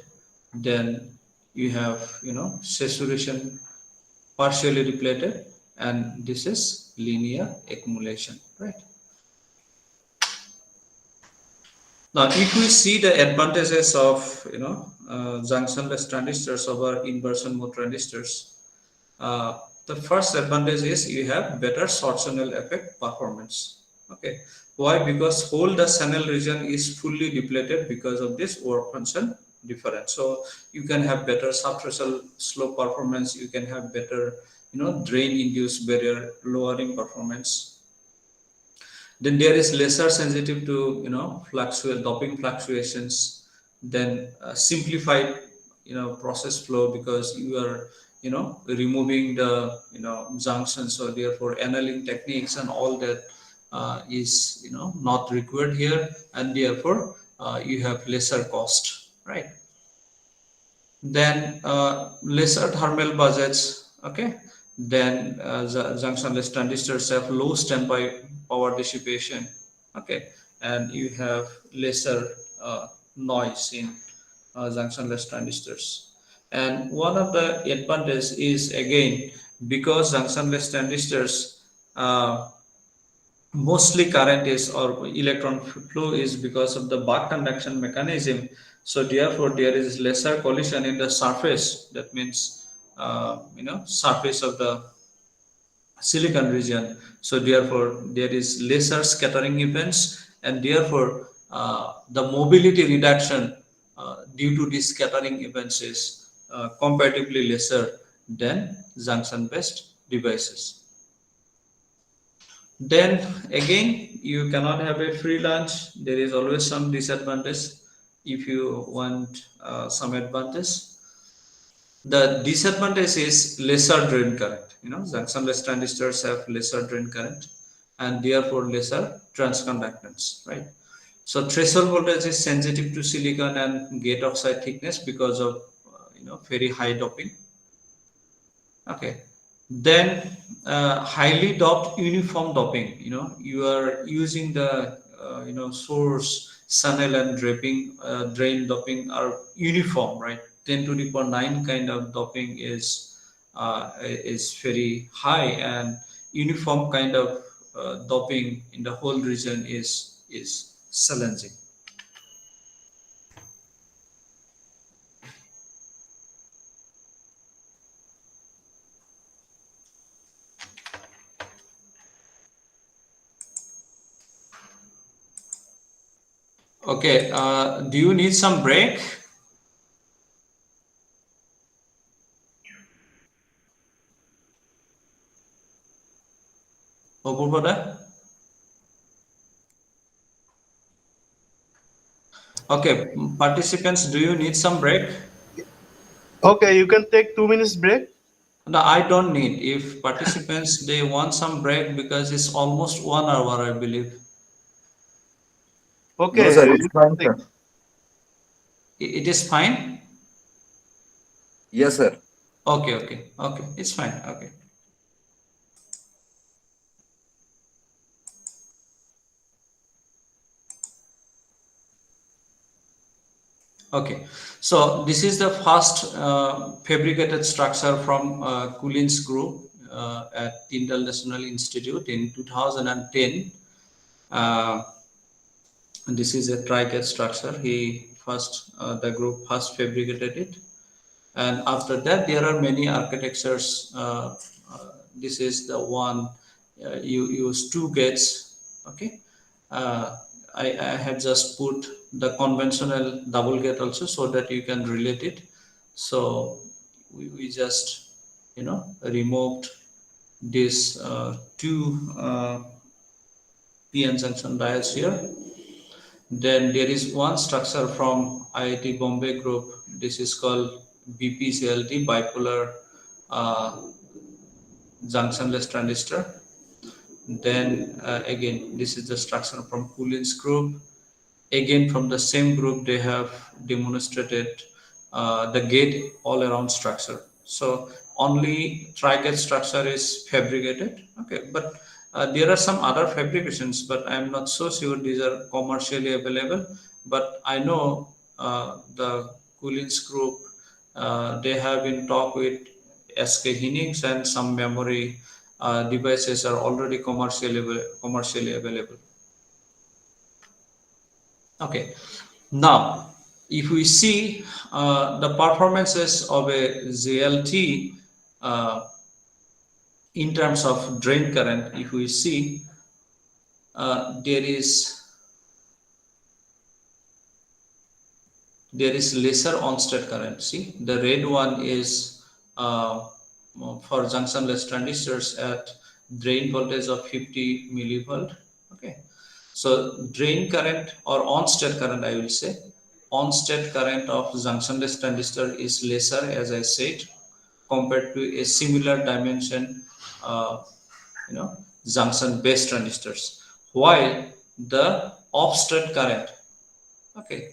Speaker 2: Then you have saturation partially depleted, and this is linear accumulation, right? Now if we see the advantages of junctionless transistors over inversion mode transistors, the first advantage is you have better short channel effect performance. Okay, why? Because whole the channel region is fully depleted because of this work function difference. So you can have better subthreshold slope performance. You can have better drain induced barrier lowering performance. Then there is lesser sensitive to doping fluctuations. Then simplified process flow, because you are removing the junctions, so therefore annealing techniques and all that is not required here, and therefore you have lesser cost, right? Then lesser thermal budgets. Okay. Then the junctionless transistors have low standby power dissipation. Okay. And you have lesser noise in junctionless transistors. And one of the advantage is again, because junctionless transistors mostly current is or electron flow is because of the Bach conduction mechanism. So therefore there is lesser collision in the surface. That means surface of the silicon region. So therefore there is lesser scattering events, and therefore the mobility reduction due to these scattering events is comparatively lesser than junction based devices. Then again, you cannot have a free lunch. There is always some disadvantage if you want some advantage. The disadvantage is lesser drain current. Junctionless transistors have lesser drain current and therefore lesser transconductance, right? So threshold voltage is sensitive to silicon and gate oxide thickness because of very high doping. Okay. Then highly doped uniform doping. You are using the source, channel, and drain doping are uniform, right? 10 to the power 9 kind of doping is very high, and uniform kind of doping in the whole region is challenging. Okay. Do you need some break, Opurpada? Okay, participants, do you need some break?
Speaker 1: Okay, you can take 2 minutes break.
Speaker 2: No, I don't need. If participants they want some break because it's almost 1 hour, I believe.
Speaker 3: No, sir,
Speaker 1: Okay,
Speaker 3: it's
Speaker 1: you
Speaker 3: fine,
Speaker 1: can take.
Speaker 3: sir.
Speaker 2: It is fine.
Speaker 3: Yes, sir.
Speaker 2: Okay, okay, okay. It's fine. Okay, okay. So this is the first fabricated structure from Coulin's group at Tyndall National Institute in 2010. Uh, and this is a tri-gate structure. The group first fabricated it, and after that there are many architectures. This is the one you use two gates. Okay. uh, I have just put the conventional double gate also so that you can relate it. So we just removed this two p-n junction diodes here. Then there is one structure from IIT Bombay group. This is called BPCLT, bipolar uh, junctionless transistor. Then again, this is the structure from Coulin's group. Again, from the same group, they have demonstrated the gate all around structure. So only tri-gate structure is fabricated. Okay, but there are some other fabrications, but I'm not so sure these are commercially available. But I know the Coulin's group, they have been talk with SK Hynix, and some memory devices are already commercially available. Okay. Now, if we see the performances of a ZLT in terms of drain current, if we see there is lesser on-state current. See, the red one is for junctionless transistors at drain voltage of 50 millivolt. Okay, so drain current or on-state current, I will say, on-state current of junctionless transistor is lesser, as I said, compared to a similar dimension, uh, junction-based transistors. While the off-state current, okay,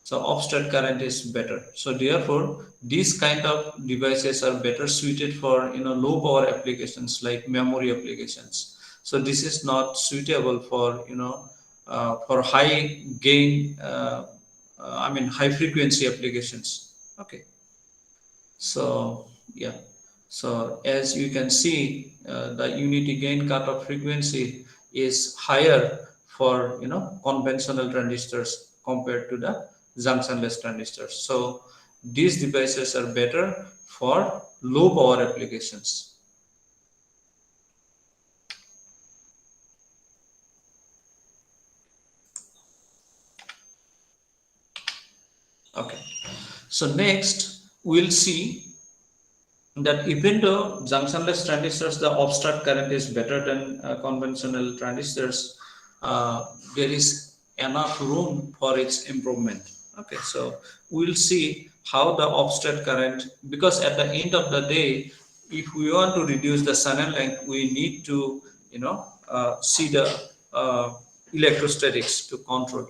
Speaker 2: So offset current is better. So therefore, these kind of devices are better suited for low power applications like memory applications. So this is not suitable for for high gain, I mean high frequency applications. Okay. So yeah, so as you can see, the unity gain cutoff frequency is higher for conventional transistors compared to the junctionless transistors. So these devices are better for low power applications. Okay, so next we'll see that even though junctionless transistors, the offset current is better than conventional transistors, there is enough room for its improvement. Okay, so we'll see how the offset current, because at the end of the day, if we want to reduce the channel length, we need to see the electrostatics to control.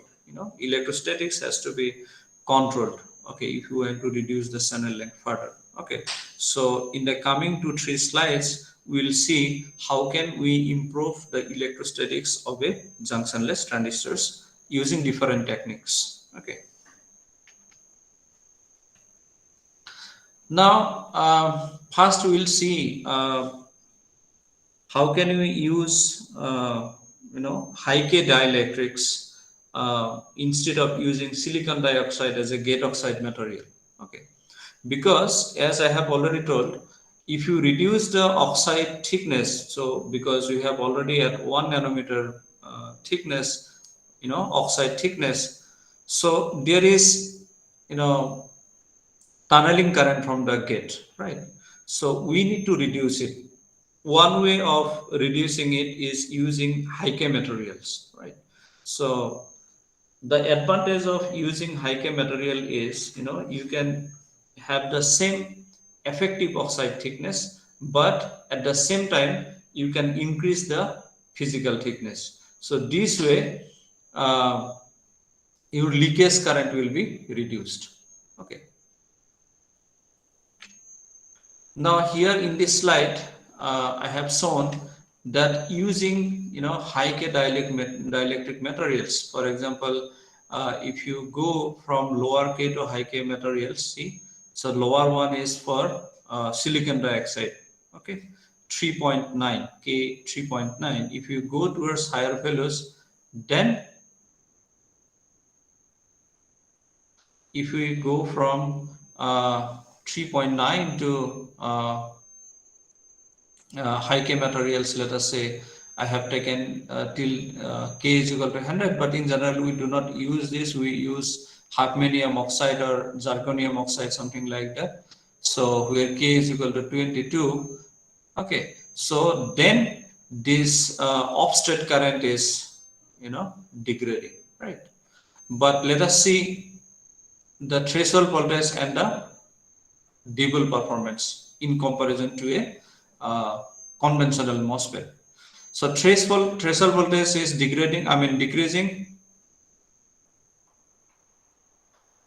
Speaker 2: Electrostatics has to be controlled. Okay, if you want to reduce the channel length further. Okay, so in the coming 2-3 slides, we'll see how can we improve the electrostatics of a junctionless transistors using different techniques. Okay. Now, first we'll see how can we use high K dielectrics instead of using silicon dioxide as a gate oxide material. Okay, because as I have already told, if you reduce the oxide thickness, so because we have already at 1 nanometer thickness, oxide thickness, so there is tunneling current from the gate, right? So we need to reduce it. One way of reducing it is using high K materials, right? So the advantage of using high K material is you can have the same effective oxide thickness, but at the same time you can increase the physical thickness. So this way your leakage current will be reduced. Okay. Now here in this slide, I have shown that using high K dielectric materials. For example, if you go from lower K to high K materials, see, so lower one is for silicon dioxide. Okay, 3.9 K, 3.9. If you go towards higher values, then if we go from 3.9 to high K materials, let us say I have taken till K is equal to 100, but in general we do not use this. We use hafnium oxide or zirconium oxide, something like that. So where K is equal to 22, okay. So then this offset current is degrading, right? But let us see the threshold voltage and the double performance in comparison to a conventional MOSFET. So threshold voltage is decreasing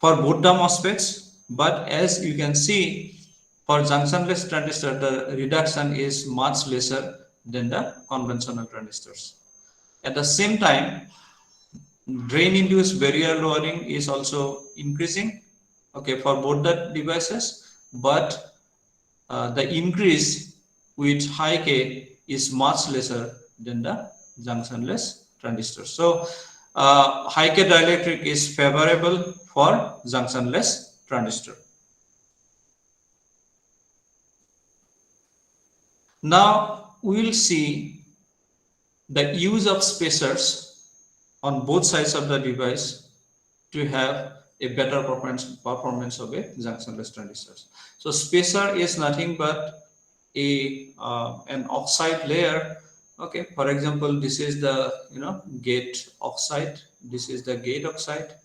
Speaker 2: for both the MOSFETs, but as you can see, for junctionless transistor, the reduction is much lesser than the conventional transistors. At the same time, drain induced barrier lowering is also increasing, okay, for both the devices, but the increase with high K is much lesser than the junctionless transistor. So high K dielectric is favorable for junctionless transistor. Now we will see the use of spacers on both sides of the device to have a better performance of a junctionless transistors. So spacer is nothing but an oxide layer. Okay, for example, this is the gate oxide, this is the gate oxide.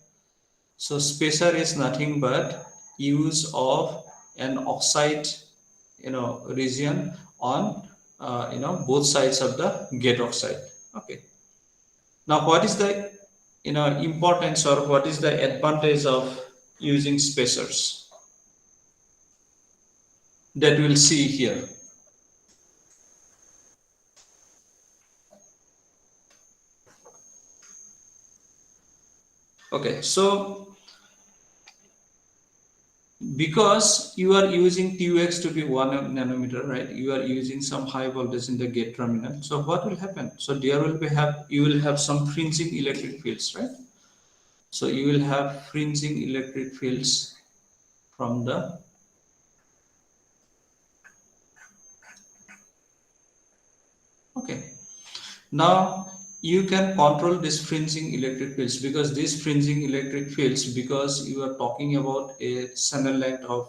Speaker 2: So spacer is nothing but use of an oxide region on both sides of the gate oxide. Okay, now what is the importance, or what is the advantage of using spacers that we'll see here. Okay, so because you are using TUX to be 1 nanometer, right? You are using some high voltage in the gate terminal. So what will happen? So there will be you will have some fringing electric fields, right? So you will have fringing electric fields from the okay. Now you can control this fringing electric fields, because these fringing electric fields, because you are talking about a channel length of,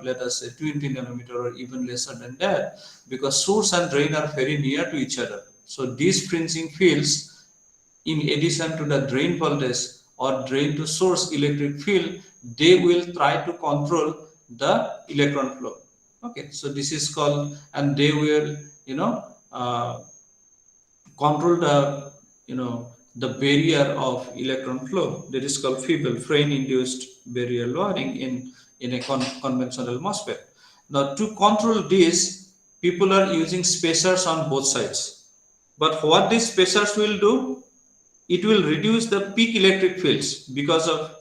Speaker 2: let us say 20 nanometer or even lesser than that, because source and drain are very near to each other. So these fringing fields, in addition to the drain voltage or drain to source electric field, they will try to control the electron flow. Okay, so this is called, and they will, control the the barrier of electron flow, that is called FIBL, frame induced barrier lowering in a conventional MOSFET. Now to control this, people are using spacers on both sides, but what these spacers will do, it will reduce the peak electric fields because of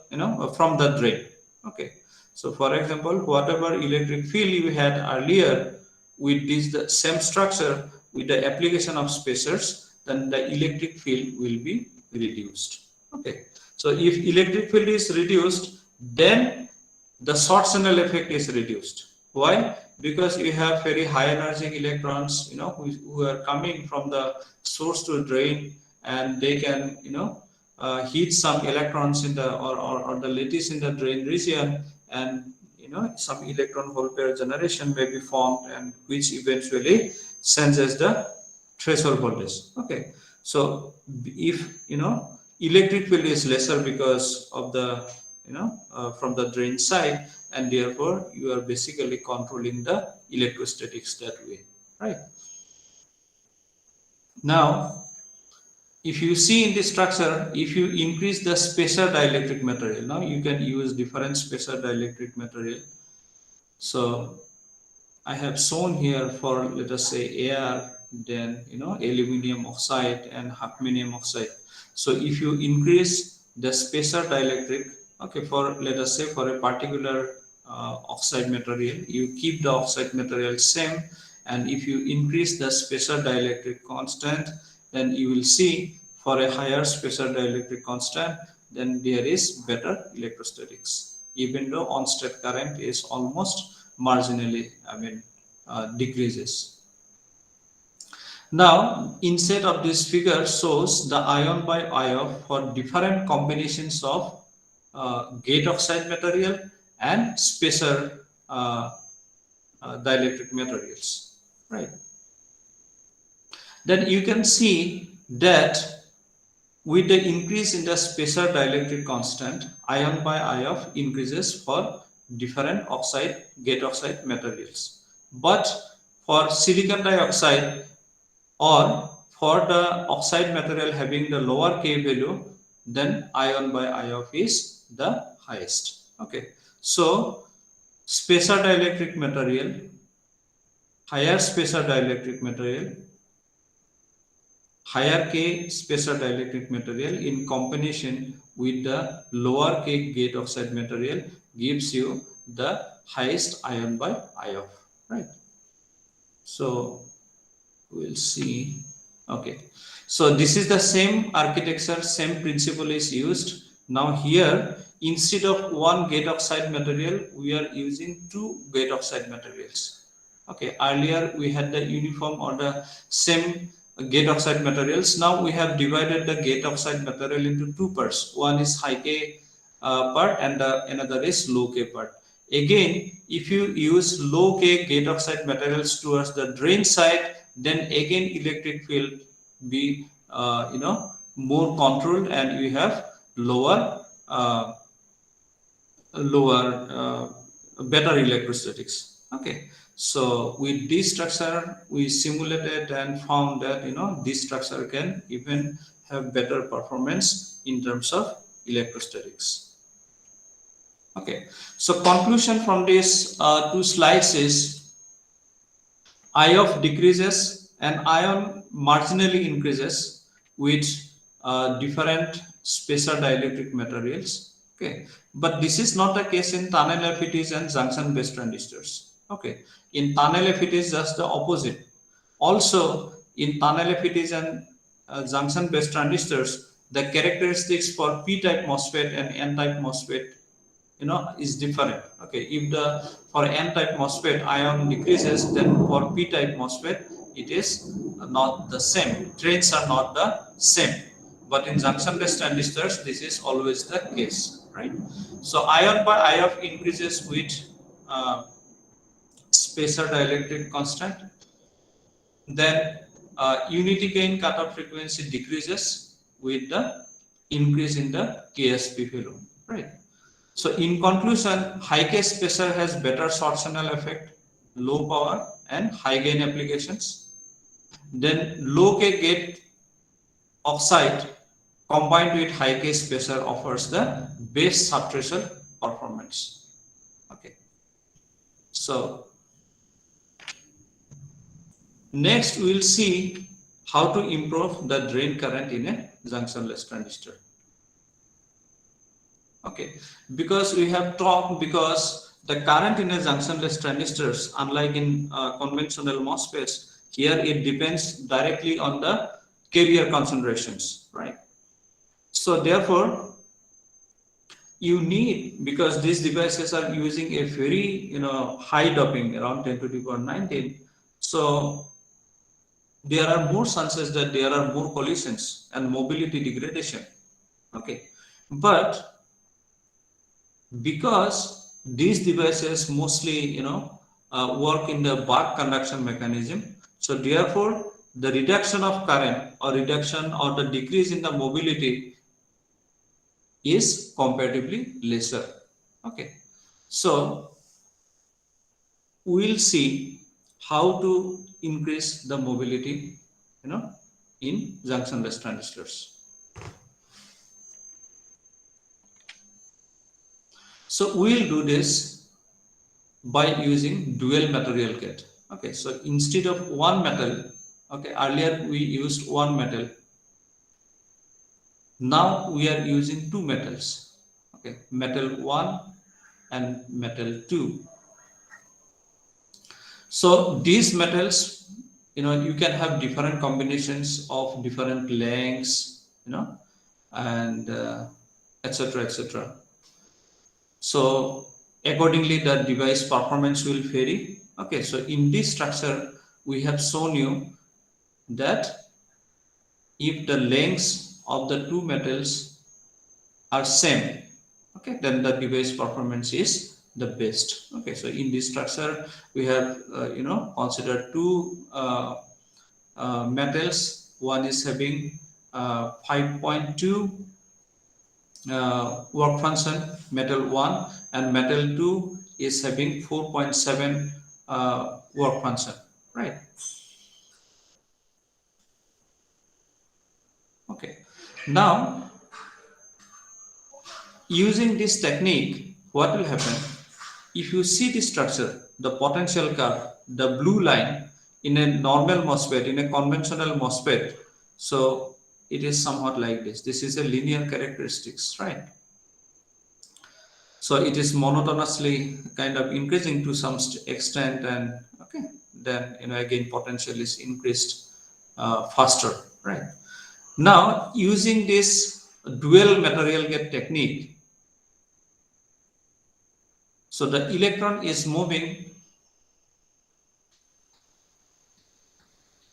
Speaker 2: from the drain. Okay, so for example, whatever electric field you had earlier with this the same structure, with the application of spacers, then the electric field will be reduced. Okay, so if electric field is reduced, then the short channel effect is reduced. Why? Because you have very high energy electrons, who are coming from the source to drain, and they can, heat some electrons in the or the lattice in the drain region, and some electron hole pair generation may be formed, and which eventually changes the threshold voltage. Okay, so if electric field is lesser because of the from the drain side, and therefore you are basically controlling the electrostatics that way, right? Now if you see in the structure, if you increase the spacer dielectric material, now you can use different spacer dielectric material. So I have shown here for, let us say, air, then aluminum oxide and hafnium oxide. So if you increase the spacer dielectric, okay, for, let us say, for a particular oxide material, you keep the oxide material same, and if you increase the spacer dielectric constant, then you will see for a higher spacer dielectric constant, then there is better electrostatics, even though on-state current is almost marginally, decreases. Now, instead of this figure shows the ion by ion for different combinations of gate oxide material and spacer dielectric materials, right? Then you can see that with the increase in the spacer dielectric constant, ion by ion increases for different oxide, gate oxide materials. But for silicon dioxide, or for the oxide material having the lower K value, then ion by ion is the highest. Okay, so spacer dielectric material, higher spacer dielectric material, higher K spacer dielectric material in combination with the lower K gate oxide material gives you the highest ion by ion, right? So we'll see. Okay, so this is the same architecture, same principle is used. Now here, instead of one gate oxide material, we are using two gate oxide materials. Okay, earlier we had the uniform or the same gate oxide materials. Now we have divided the gate oxide material into two parts. One is high K part, and another is low K part. Again, if you use low K gate oxide materials towards the drain side, then again electric field be more controlled, and you have lower better electrostatics. Okay, so with this structure we simulated and found that this structure can even have better performance in terms of electrostatics. Okay, so conclusion from these two slides is IF decreases and ion marginally increases with different spacer dielectric materials. Okay, but this is not the case in tunnel FETs and junction based transistors. Okay, in tunnel FETs just the opposite. Also in tunnel FETs and junction based transistors, the characteristics for p-type MOSFET and n-type MOSFET is different. Okay, if the for n-type MOSFET ion decreases, then for p-type MOSFET it is not the same, traits are not the same, but in junction-based transistors this is always the case, right? So ion by IF increases with spacer dielectric constant, then unity gain cutoff frequency decreases with the increase in the KSP value, right? So in conclusion, high K spacer has better sorptional effect, low power and high gain applications. Then low K gate oxide combined with high K spacer offers the best subtracer performance. Okay. So next we will see how to improve the drain current in a junctionless transistor. Okay, because we have talked, because the current in a junctionless transistors, unlike in conventional MOSFETs, here it depends directly on the carrier concentrations, right? So therefore, you need, because these devices are using a very high doping around 10 to the power 19, so there are more chances that there are more collisions and mobility degradation. Okay, but because these devices mostly work in the bark conduction mechanism, so therefore the reduction of current or reduction or the decrease in the mobility is comparatively lesser. Okay, so we'll see how to increase the mobility in junctionless transistors. So we'll do this by using dual material gate. Okay, so instead of one metal, okay, earlier we used one metal. Now we are using two metals. Okay, metal 1 and metal 2. So these metals, you can have different combinations of different lengths, and etc. etc. So accordingly the device performance will vary. Okay, so in this structure we have shown you that if the lengths of the two metals are same, okay, then the device performance is the best. Okay, so in this structure we have considered two metals. One is having 5.2 work function, metal 1, and metal 2 is having 4.7 work function, right? Okay, now using this technique, what will happen? If you see the structure, the potential curve, the blue line in a normal MOSFET, in a conventional MOSFET, so it is somewhat like this. This is a linear characteristics, right? So it is monotonously kind of increasing to some extent, and okay, then again potential is increased faster, right? Now using this dual material gate technique, so the electron is moving.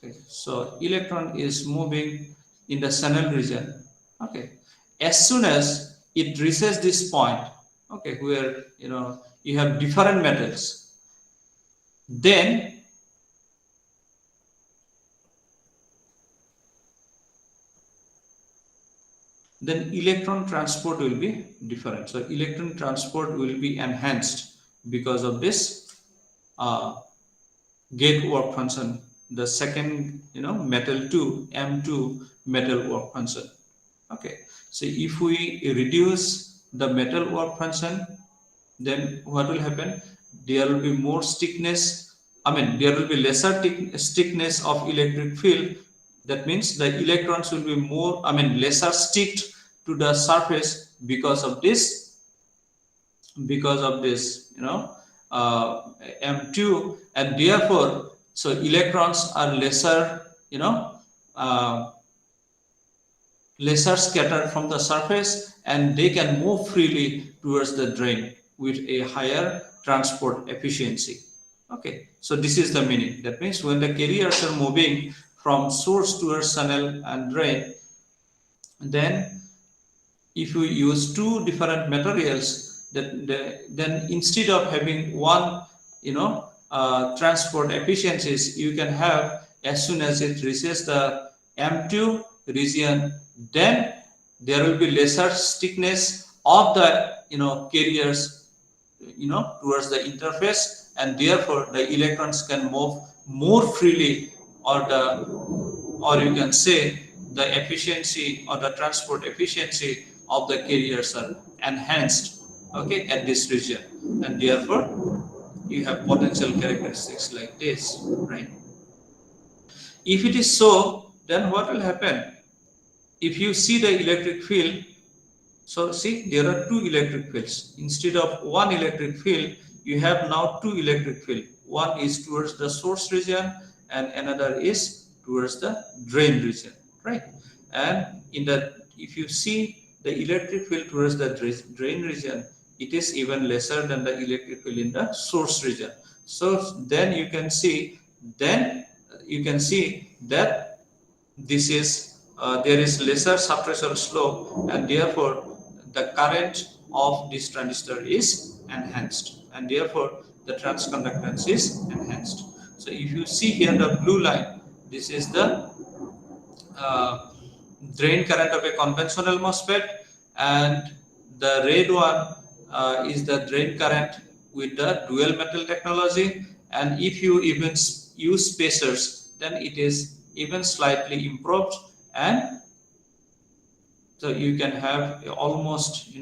Speaker 2: Okay, so electron is moving in the channel region. Okay, as soon as it reaches this point, okay, where you have different metals, then electron transport will be different. So electron transport will be enhanced because of this gate work function, the second metal 2 M2 metal work function. Okay, So if we reduce the metal work function, then what will happen? There will be more stiffness. I mean, there will be lesser stiffness of electric field. That means the electrons will be more, I mean, lesser sticked to the surface because of this, M2, and therefore, so electrons are lesser, uh, lesser scattered from the surface, and they can move freely towards the drain with a higher transport efficiency. Okay, so this is the meaning. That means when the carriers are moving from source towards channel and drain, then if you use two different materials, then instead of having one, transport efficiencies, you can have, as soon as it reaches the M2 region, then there will be lesser stiffness of the carriers towards the interface, and therefore the electrons can move more freely, or you can say the efficiency or the transport efficiency of the carriers are enhanced, okay, at this region, and therefore you have potential characteristics like this, right? If it is so, then what will happen? If you see the electric field, so see, there are two electric fields. Instead of one electric field, you have now two electric field. One is towards the source region and another is towards the drain region, right? And if you see the electric field towards the drain region, it is even lesser than the electric field in the source region. So then you can see that this is there is lesser suppressor slope, and therefore the current of this transistor is enhanced, and therefore the transconductance is enhanced. So if you see here the blue line, this is the uh, drain current of a conventional MOSFET, and the red one is the drain current with the dual metal technology. And if you even use spacers, then it is even slightly improved, and so you can have almost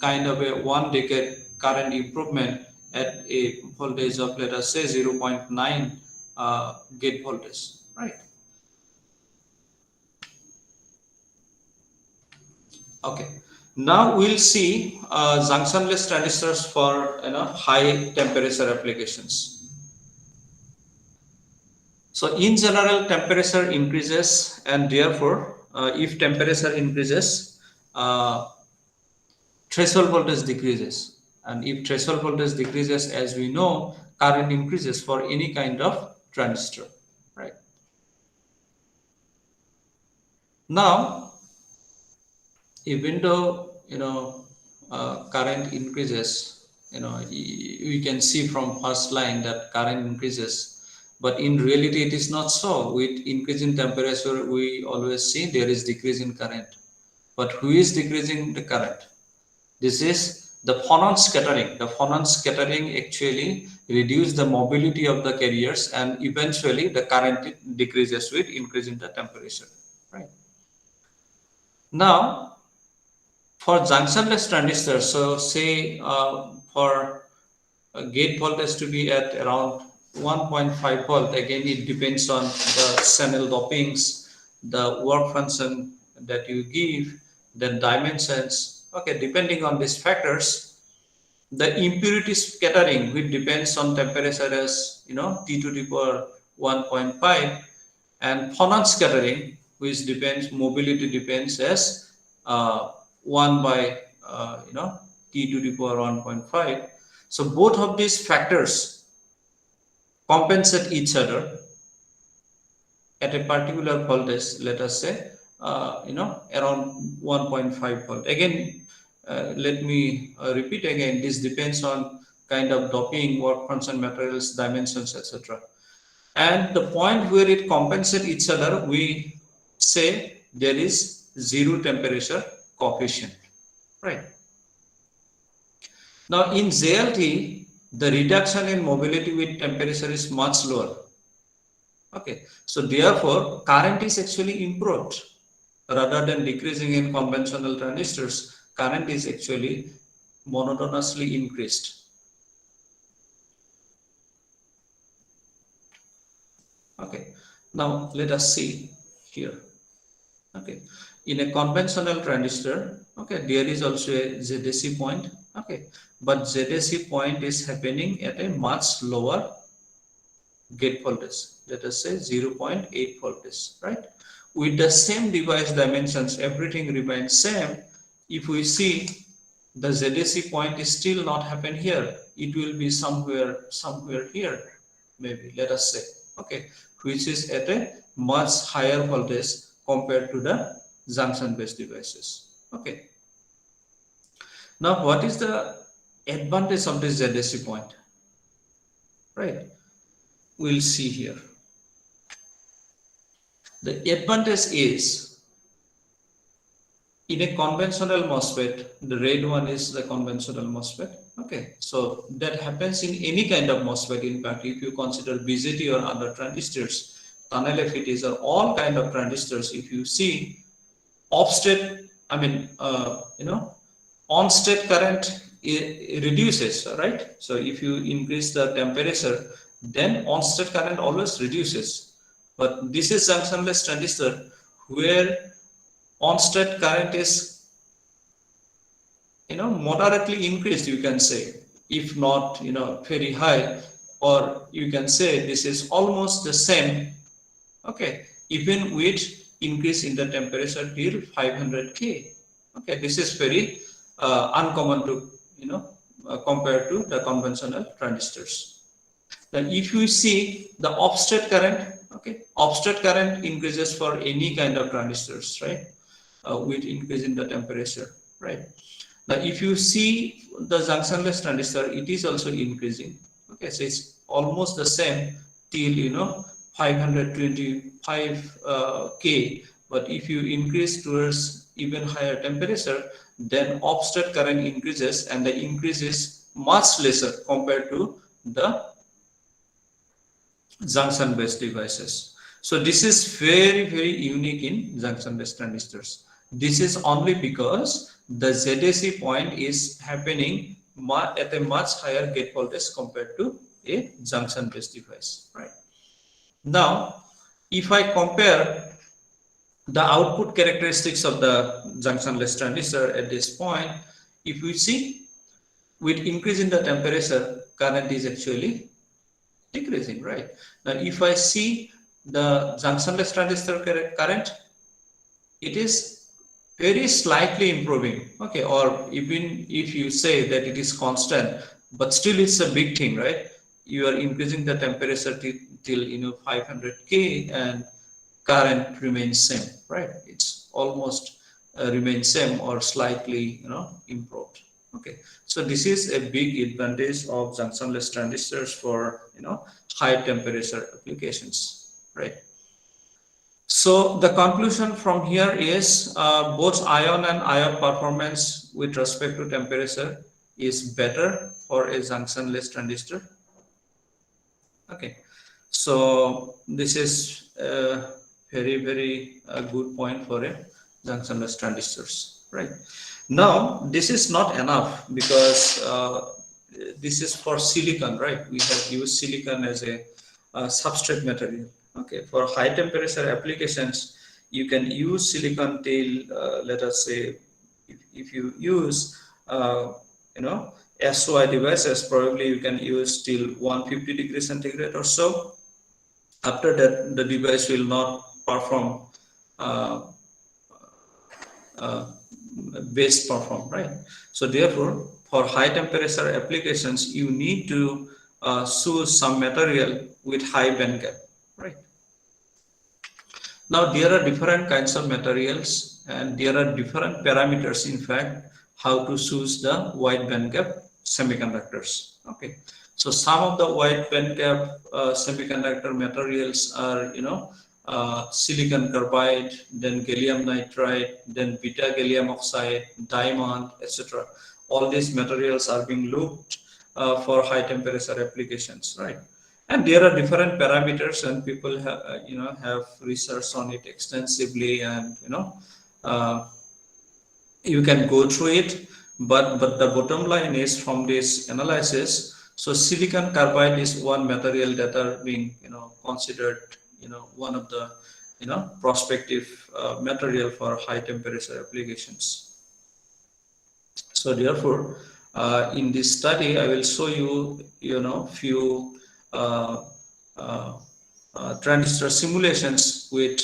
Speaker 2: kind of a 1 decade current improvement at a voltage of, let us say, 0.9 gate voltage, right? Okay, now we'll see junctionless transistors for high temperature applications. So in general, temperature increases, and therefore, if temperature increases, threshold voltage decreases, and if threshold voltage decreases, as we know, current increases for any kind of transistor, right? Now, even though current increases, we can see from first line that current increases, but in reality it is not so. With increasing temperature, we always see there is decrease in current. But who is decreasing the current? This is the phonon scattering. The phonon scattering actually reduces the mobility of the carriers, and eventually the current decreases with increasing the temperature, right? Now, for junctionless transistors, so say for gate voltage to be at around 1.5 volt, again it depends on the channel dopings, the work function that you give, the dimensions. Okay, depending on these factors, the impurity scattering, which depends on temperature as T to the power 1.5, and phonon scattering, which depends, mobility depends as 1 by T to the power 1.5. So both of these factors compensate each other at a particular voltage, let us say around 1.5 volt. Again, let me repeat again, this depends on kind of doping, work function, materials, dimensions, etc. And the point where it compensates each other, we say there is zero temperature coefficient, right? Now in JLT, the reduction in mobility with temperature is much lower. Okay, so therefore current is actually improved. rather than decreasing in conventional transistors, current is actually monotonously increased. Okay, now let us see here. Okay, in a conventional transistor, okay, there is also a ZAC point. Okay, but ZAC point is happening at a much lower gate voltage, let us say 0.8 voltage, right? With the same device dimensions, everything remains same. If we see the ZAC point is still not happen here, it will be somewhere here, maybe, let us say, okay, which is at a much higher voltage compared to the junction based devices. Okay, now what is the advantage of this ZAC point, right? We'll see here. The advantage is, in a conventional MOSFET, the red one is the conventional MOSFET. Okay, so that happens in any kind of MOSFET. In fact, if you consider BJT or other transistors, tunnel FETs or all kind of transistors, if you see off-state, I mean, on-state current reduces, right? So if you increase the temperature, then on-state current always reduces. But this is junctionless transistor where on-state current is, moderately increased, you can say, if not, very high, or you can say this is almost the same. Okay, even with increase in the temperature till 500 K. Okay, this is very uncommon to, compared to the conventional transistors. Then if you see the off-state current, okay, off-state current increases for any kind of transistors, right? With increase in the temperature, right? Now, if you see the junctionless transistor, it is also increasing. Okay, so it's almost the same till 525 K. But if you increase towards even higher temperature, then off-state current increases, and the increase is much lesser compared to the junction-based devices. So this is very, very unique in junction-based transistors. This is only because the ZAC point is happening at a much higher gate voltage compared to a junction-based device, right? Now, if I compare the output characteristics of the junctionless transistor at this point, if we see, with increase in the temperature, current is actually decreasing, right? Now, if I see the junctionless transistor current, it is very slightly improving, okay, or even if you say that it is constant, but still it's a big thing, right? You are increasing the temperature till 500 K and current remains same, right? It's almost remains same or slightly improved. Okay, so this is a big advantage of junctionless transistors for high temperature applications, right? So the conclusion from here is both ion and ion performance with respect to temperature is better for a junctionless transistor. Okay, so this is a very, very good point for a junctionless transistors, right? Now, this is not enough because this is for silicon, right? We have used silicon as a substrate material. Okay, for high temperature applications, you can use silicon till, let us say, if you use, SOI devices, probably you can use till 150 degrees centigrade or so. After that, the device will not perform best perform, right? So therefore, for high temperature applications, you need to choose some material with high band gap, right? Now there are different kinds of materials and there are different parameters, in fact, how to choose the wide band gap semiconductors. Okay, so some of the wide band gap semiconductor materials are silicon carbide, then gallium nitride, then beta gallium oxide, diamond, etc. All these materials are being looked for high temperature applications, right? And there are different parameters, and people have have research on it extensively, and uh, you can go through it. But the bottom line is, from this analysis, so silicon carbide is one material that are being considered one of the prospective material for high temperature applications. So therefore, in this study, I will show you, few uh, uh, transistor simulations with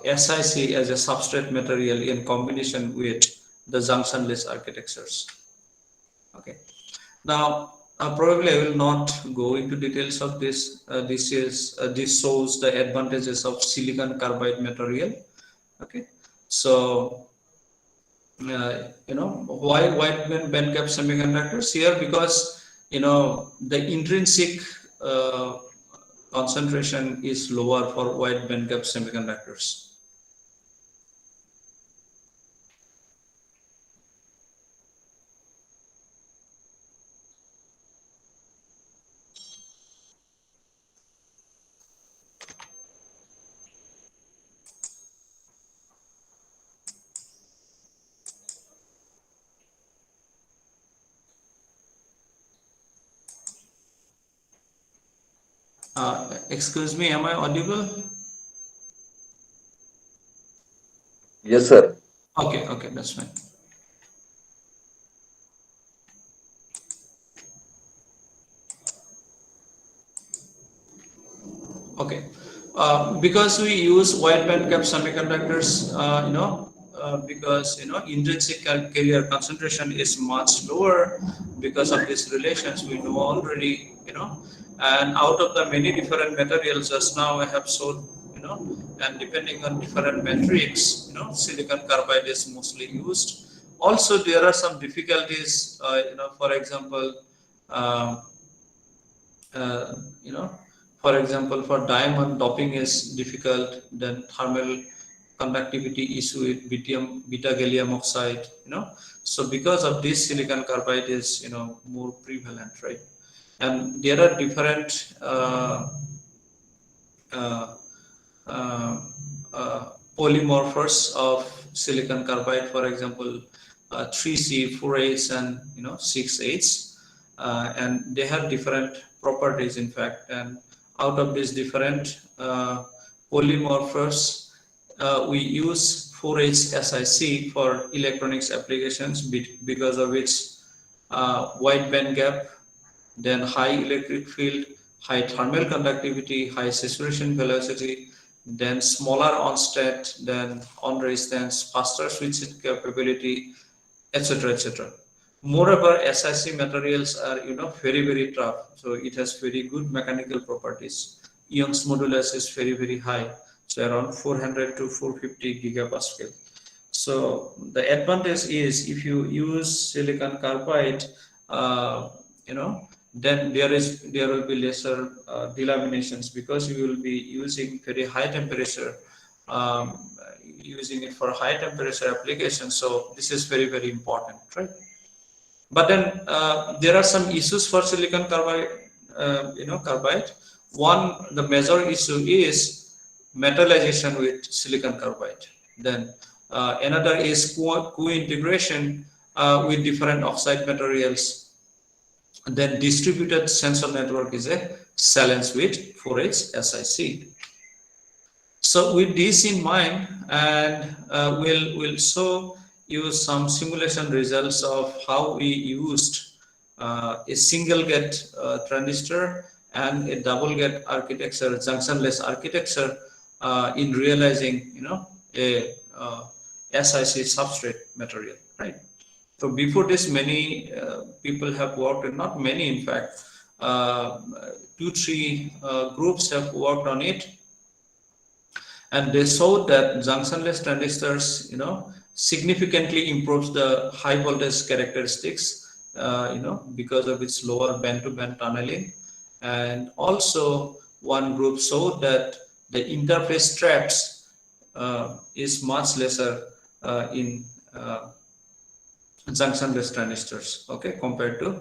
Speaker 2: SiC as a substrate material in combination with the junctionless architectures. Okay. Now, probably I will not go into details of this. This shows the advantages of silicon carbide material. Okay. So why wide band gap semiconductors here? Because the intrinsic uh, concentration is lower for wide band gap semiconductors. Excuse me, am I audible?
Speaker 3: Yes, sir.
Speaker 2: Okay, okay, that's fine. Okay, because we use wide band gap semiconductors, because intrinsic carrier concentration is much lower. Because of these relations, we know already, and out of the many different materials, just now I have shown, and depending on different metrics, silicon carbide is mostly used. Also, there are some difficulties, for example. Um, uh, you know for example, for diamond, doping is difficult. Then thermal conductivity issue with beta gallium oxide. So because of this, silicon carbide is more prevalent, right? And there are different uh, uh, uh, polymorphs of silicon carbide. For example, 3C, 4H, and 6H, and they have different properties, in fact. And out of these different polymorphs, we use 4H SiC for electronics applications, because of its wide band gap, then high electric field, high thermal conductivity, high saturation velocity, then smaller on state, then on resistance, faster switching capability, etc., etc. Moreover, SiC materials are very tough, so it has very good mechanical properties. Young's modulus is very high, so around 400 to 450 gigapascal. So the advantage is, if you use silicon carbide, uh, you know, then there will be lesser delaminations, because you will be using very high temperature, um, using it for high temperature applications. So this is very important, right? But then there are some issues for silicon carbide. Carbide. One, the major issue is metallization with silicon carbide. Then another is co-integration with different oxide materials. And then distributed sensor network is a challenge with 4H SiC. So with this in mind, and we'll show you some simulation results of how we used a single gate transistor and a double gate architecture, junctionless architecture, in realizing a SiC substrate material, right? So before this, many people have worked, not many, in fact, uh, 2-3 groups have worked on it, and they showed that junctionless transistors, significantly improves the high voltage characteristics, because of its lower band-to-band tunneling. And also, one group showed that the interface traps is much lesser in junctionless transistors, okay, compared to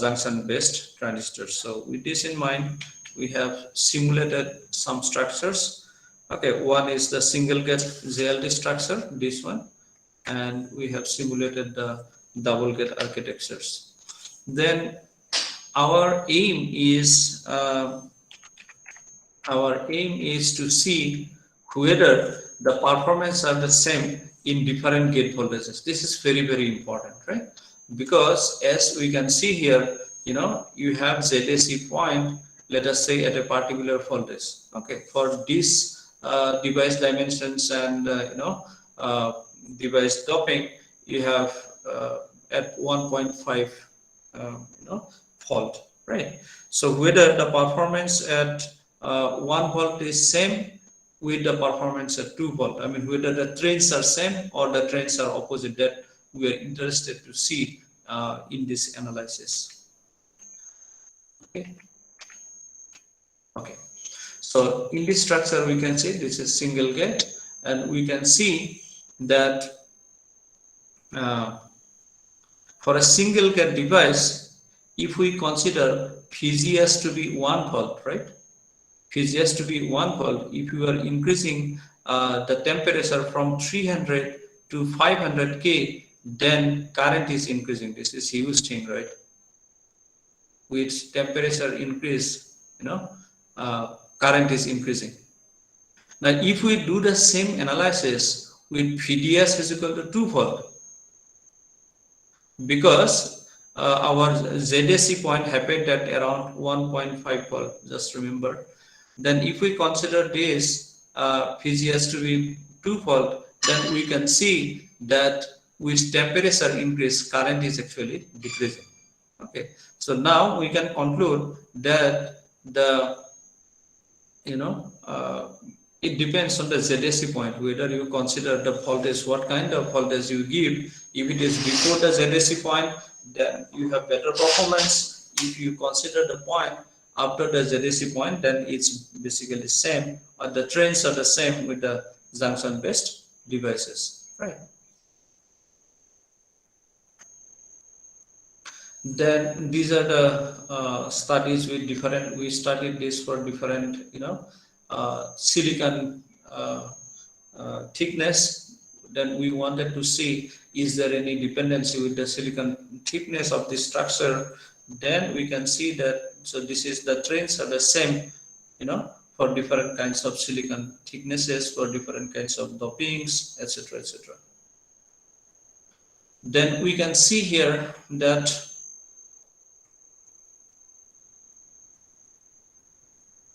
Speaker 2: junction based transistors. So with this in mind, we have simulated some structures. Okay, one is the single gate JLD structure, this one, and we have simulated the double gate architectures. Then our aim is to see whether the performance are the same in different gate voltages. This is very, very important, right? Because as we can see here, you have ZAC point, let us say at a particular voltage. Okay, for this device dimensions and device doping, you have at 1.5 volt, right? So whether the performance at 1 volt is same with the performance at 2 volt, I mean whether the trends are same or the trends are opposite, that we are interested to see in this analysis. Okay, so in this structure we can see this is single gate, and we can see that for a single gate device, if we consider VGS to be 1 volt, right? VGS to be 1 volt, if you are increasing the temperature from 300 to 500 K, then current is increasing. This is huge thing, right? With temperature increase, current is increasing. Now, if we do the same analysis with VDS is equal to 2 volt, because our ZAC point happened at around 1.5 volt, just remember. Then if we consider this VGS to be 2 volt, then we can see that with temperature increase, current is actually decreasing. Okay, so now we can conclude that the it depends on the ZAC point, whether you consider the voltage, what kind of voltage you give. If it is before the ZAC point, then you have better performance. If you consider the point after the ZAC point, then it's basically same, or the trends are the same with the junction based devices, right? Then these are the studies with different, we studied this for different silicon thickness. Then we wanted to see, is there any dependency with the silicon thickness of this structure. Then we can see that, so this is the trends are the same for different kinds of silicon thicknesses, for different kinds of dopings, etc., etc. Then we can see here that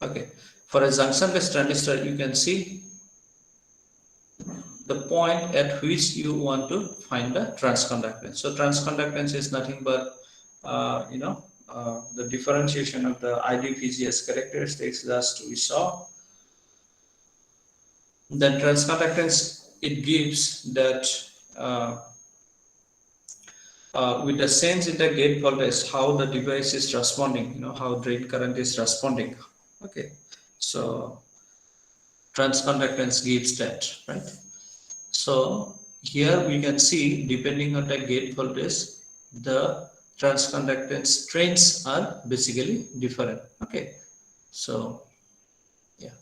Speaker 2: okay, for a junctionless transistor, you can see the point at which you want to find the transconductance. So transconductance is nothing but the differentiation of the IDVGS characteristics that we saw. Then transconductance, it gives that with the sense in the gate voltage, how the device is responding, how drain current is responding. Okay, so transconductance gives that, right? So here we can see, depending on the gate voltage, the transconductance trends are basically different. Okay, so yeah.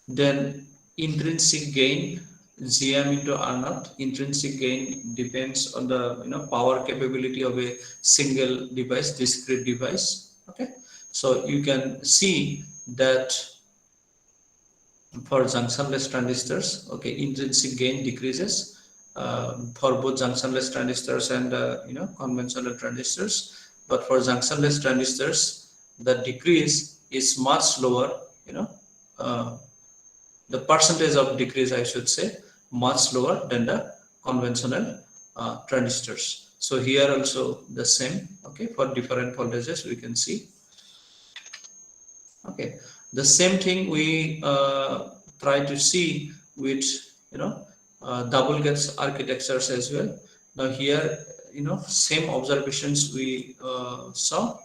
Speaker 2: Then intrinsic gain, GM into R0. Intrinsic gain depends on the power capability of a single device, discrete device. Okay, so you can see that for junctionless transistors, okay, intrinsic gain decreases for both junctionless transistors and conventional transistors. But for junctionless transistors, the decrease is much lower. The percentage of decrease, I should say, much lower than the conventional transistors. So here also the same. Okay, for different voltages we can see. Okay, the same thing we try to see with double gates architectures as well. Now here same observations we saw.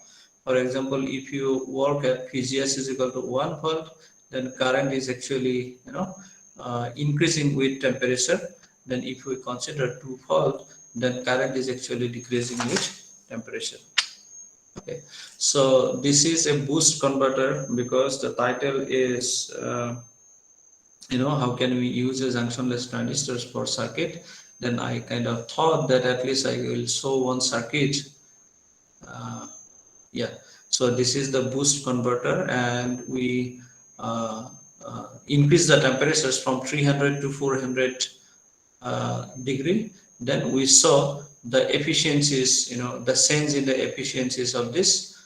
Speaker 2: For example, if you work at VGS is equal to 1 volt, then current is actually increasing with temperature. Then if we consider 2 volt, then current is actually decreasing with temperature. Okay, so this is a boost converter because the title is how can we use a junctionless transistors for circuit. Then I kind of thought that at least I will show one circuit. Yeah, so this is the boost converter, and we increase the temperatures from 300 to 400 degree. Then we saw the efficiencies, the change in the efficiencies of this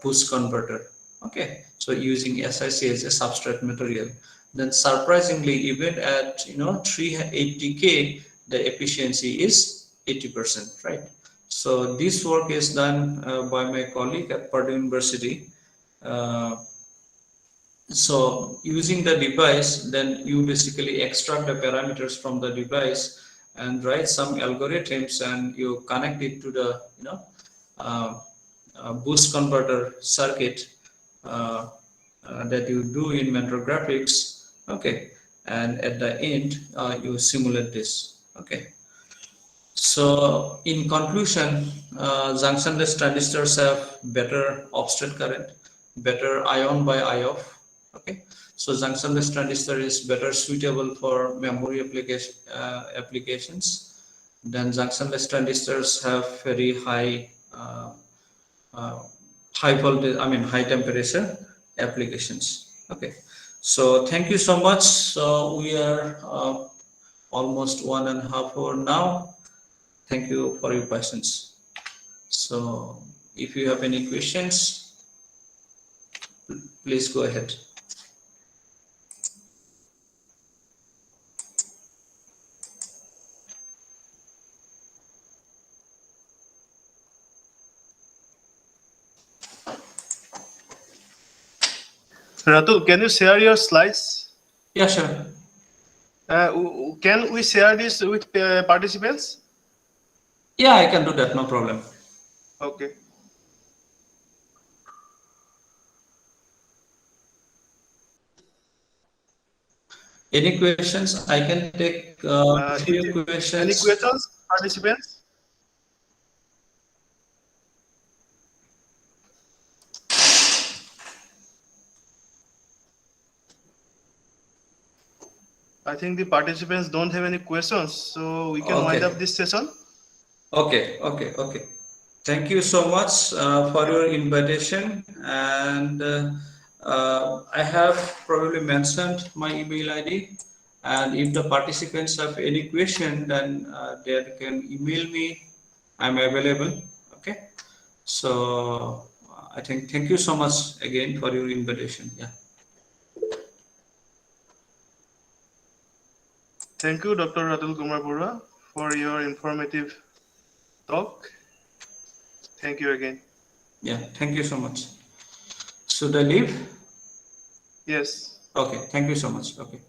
Speaker 2: boost converter. Okay, so using SiC as a substrate material. Then surprisingly, even at 380K, the efficiency is 80%, right? So this work is done by my colleague at Purdue University. So using the device, then you basically extract the parameters from the device and write some algorithms, and you connect it to the uh, boost converter circuit that you do in mentor graphics. Okay, and at the end you simulate this. Okay, so in conclusion, junctionless transistors have better offset current, better ion by eye off. Okay, so junctionless transistor is better suitable for memory applications. Then junctionless transistors have very uh, high voltage, high temperature applications. Okay, so thank you so much. So we are almost 1.5 hours now. Thank you for your patience. So if you have any questions, please go ahead.
Speaker 1: Ratul, can you share your slides?
Speaker 2: Yeah, sure.
Speaker 1: Can we share this with participants?
Speaker 2: Yeah, I can do that, no problem.
Speaker 1: Okay.
Speaker 2: Any questions? I can take few questions.
Speaker 1: Any questions, participants? I think the participants don't have any questions, so we can wind
Speaker 2: Okay.
Speaker 1: up this session.
Speaker 2: Okay. Thank you so much for your invitation, and I have probably mentioned my email ID. And if the participants have any question, then they can email me. I'm available. Okay. So I think thank you so much again for your invitation. Yeah.
Speaker 1: Thank you, Dr. Ratul Kumar Baruah, for your informative talk. Thank you again.
Speaker 2: Yeah. Thank you so much. Should I leave?
Speaker 1: Yes.
Speaker 2: Okay. Thank you so much. Okay.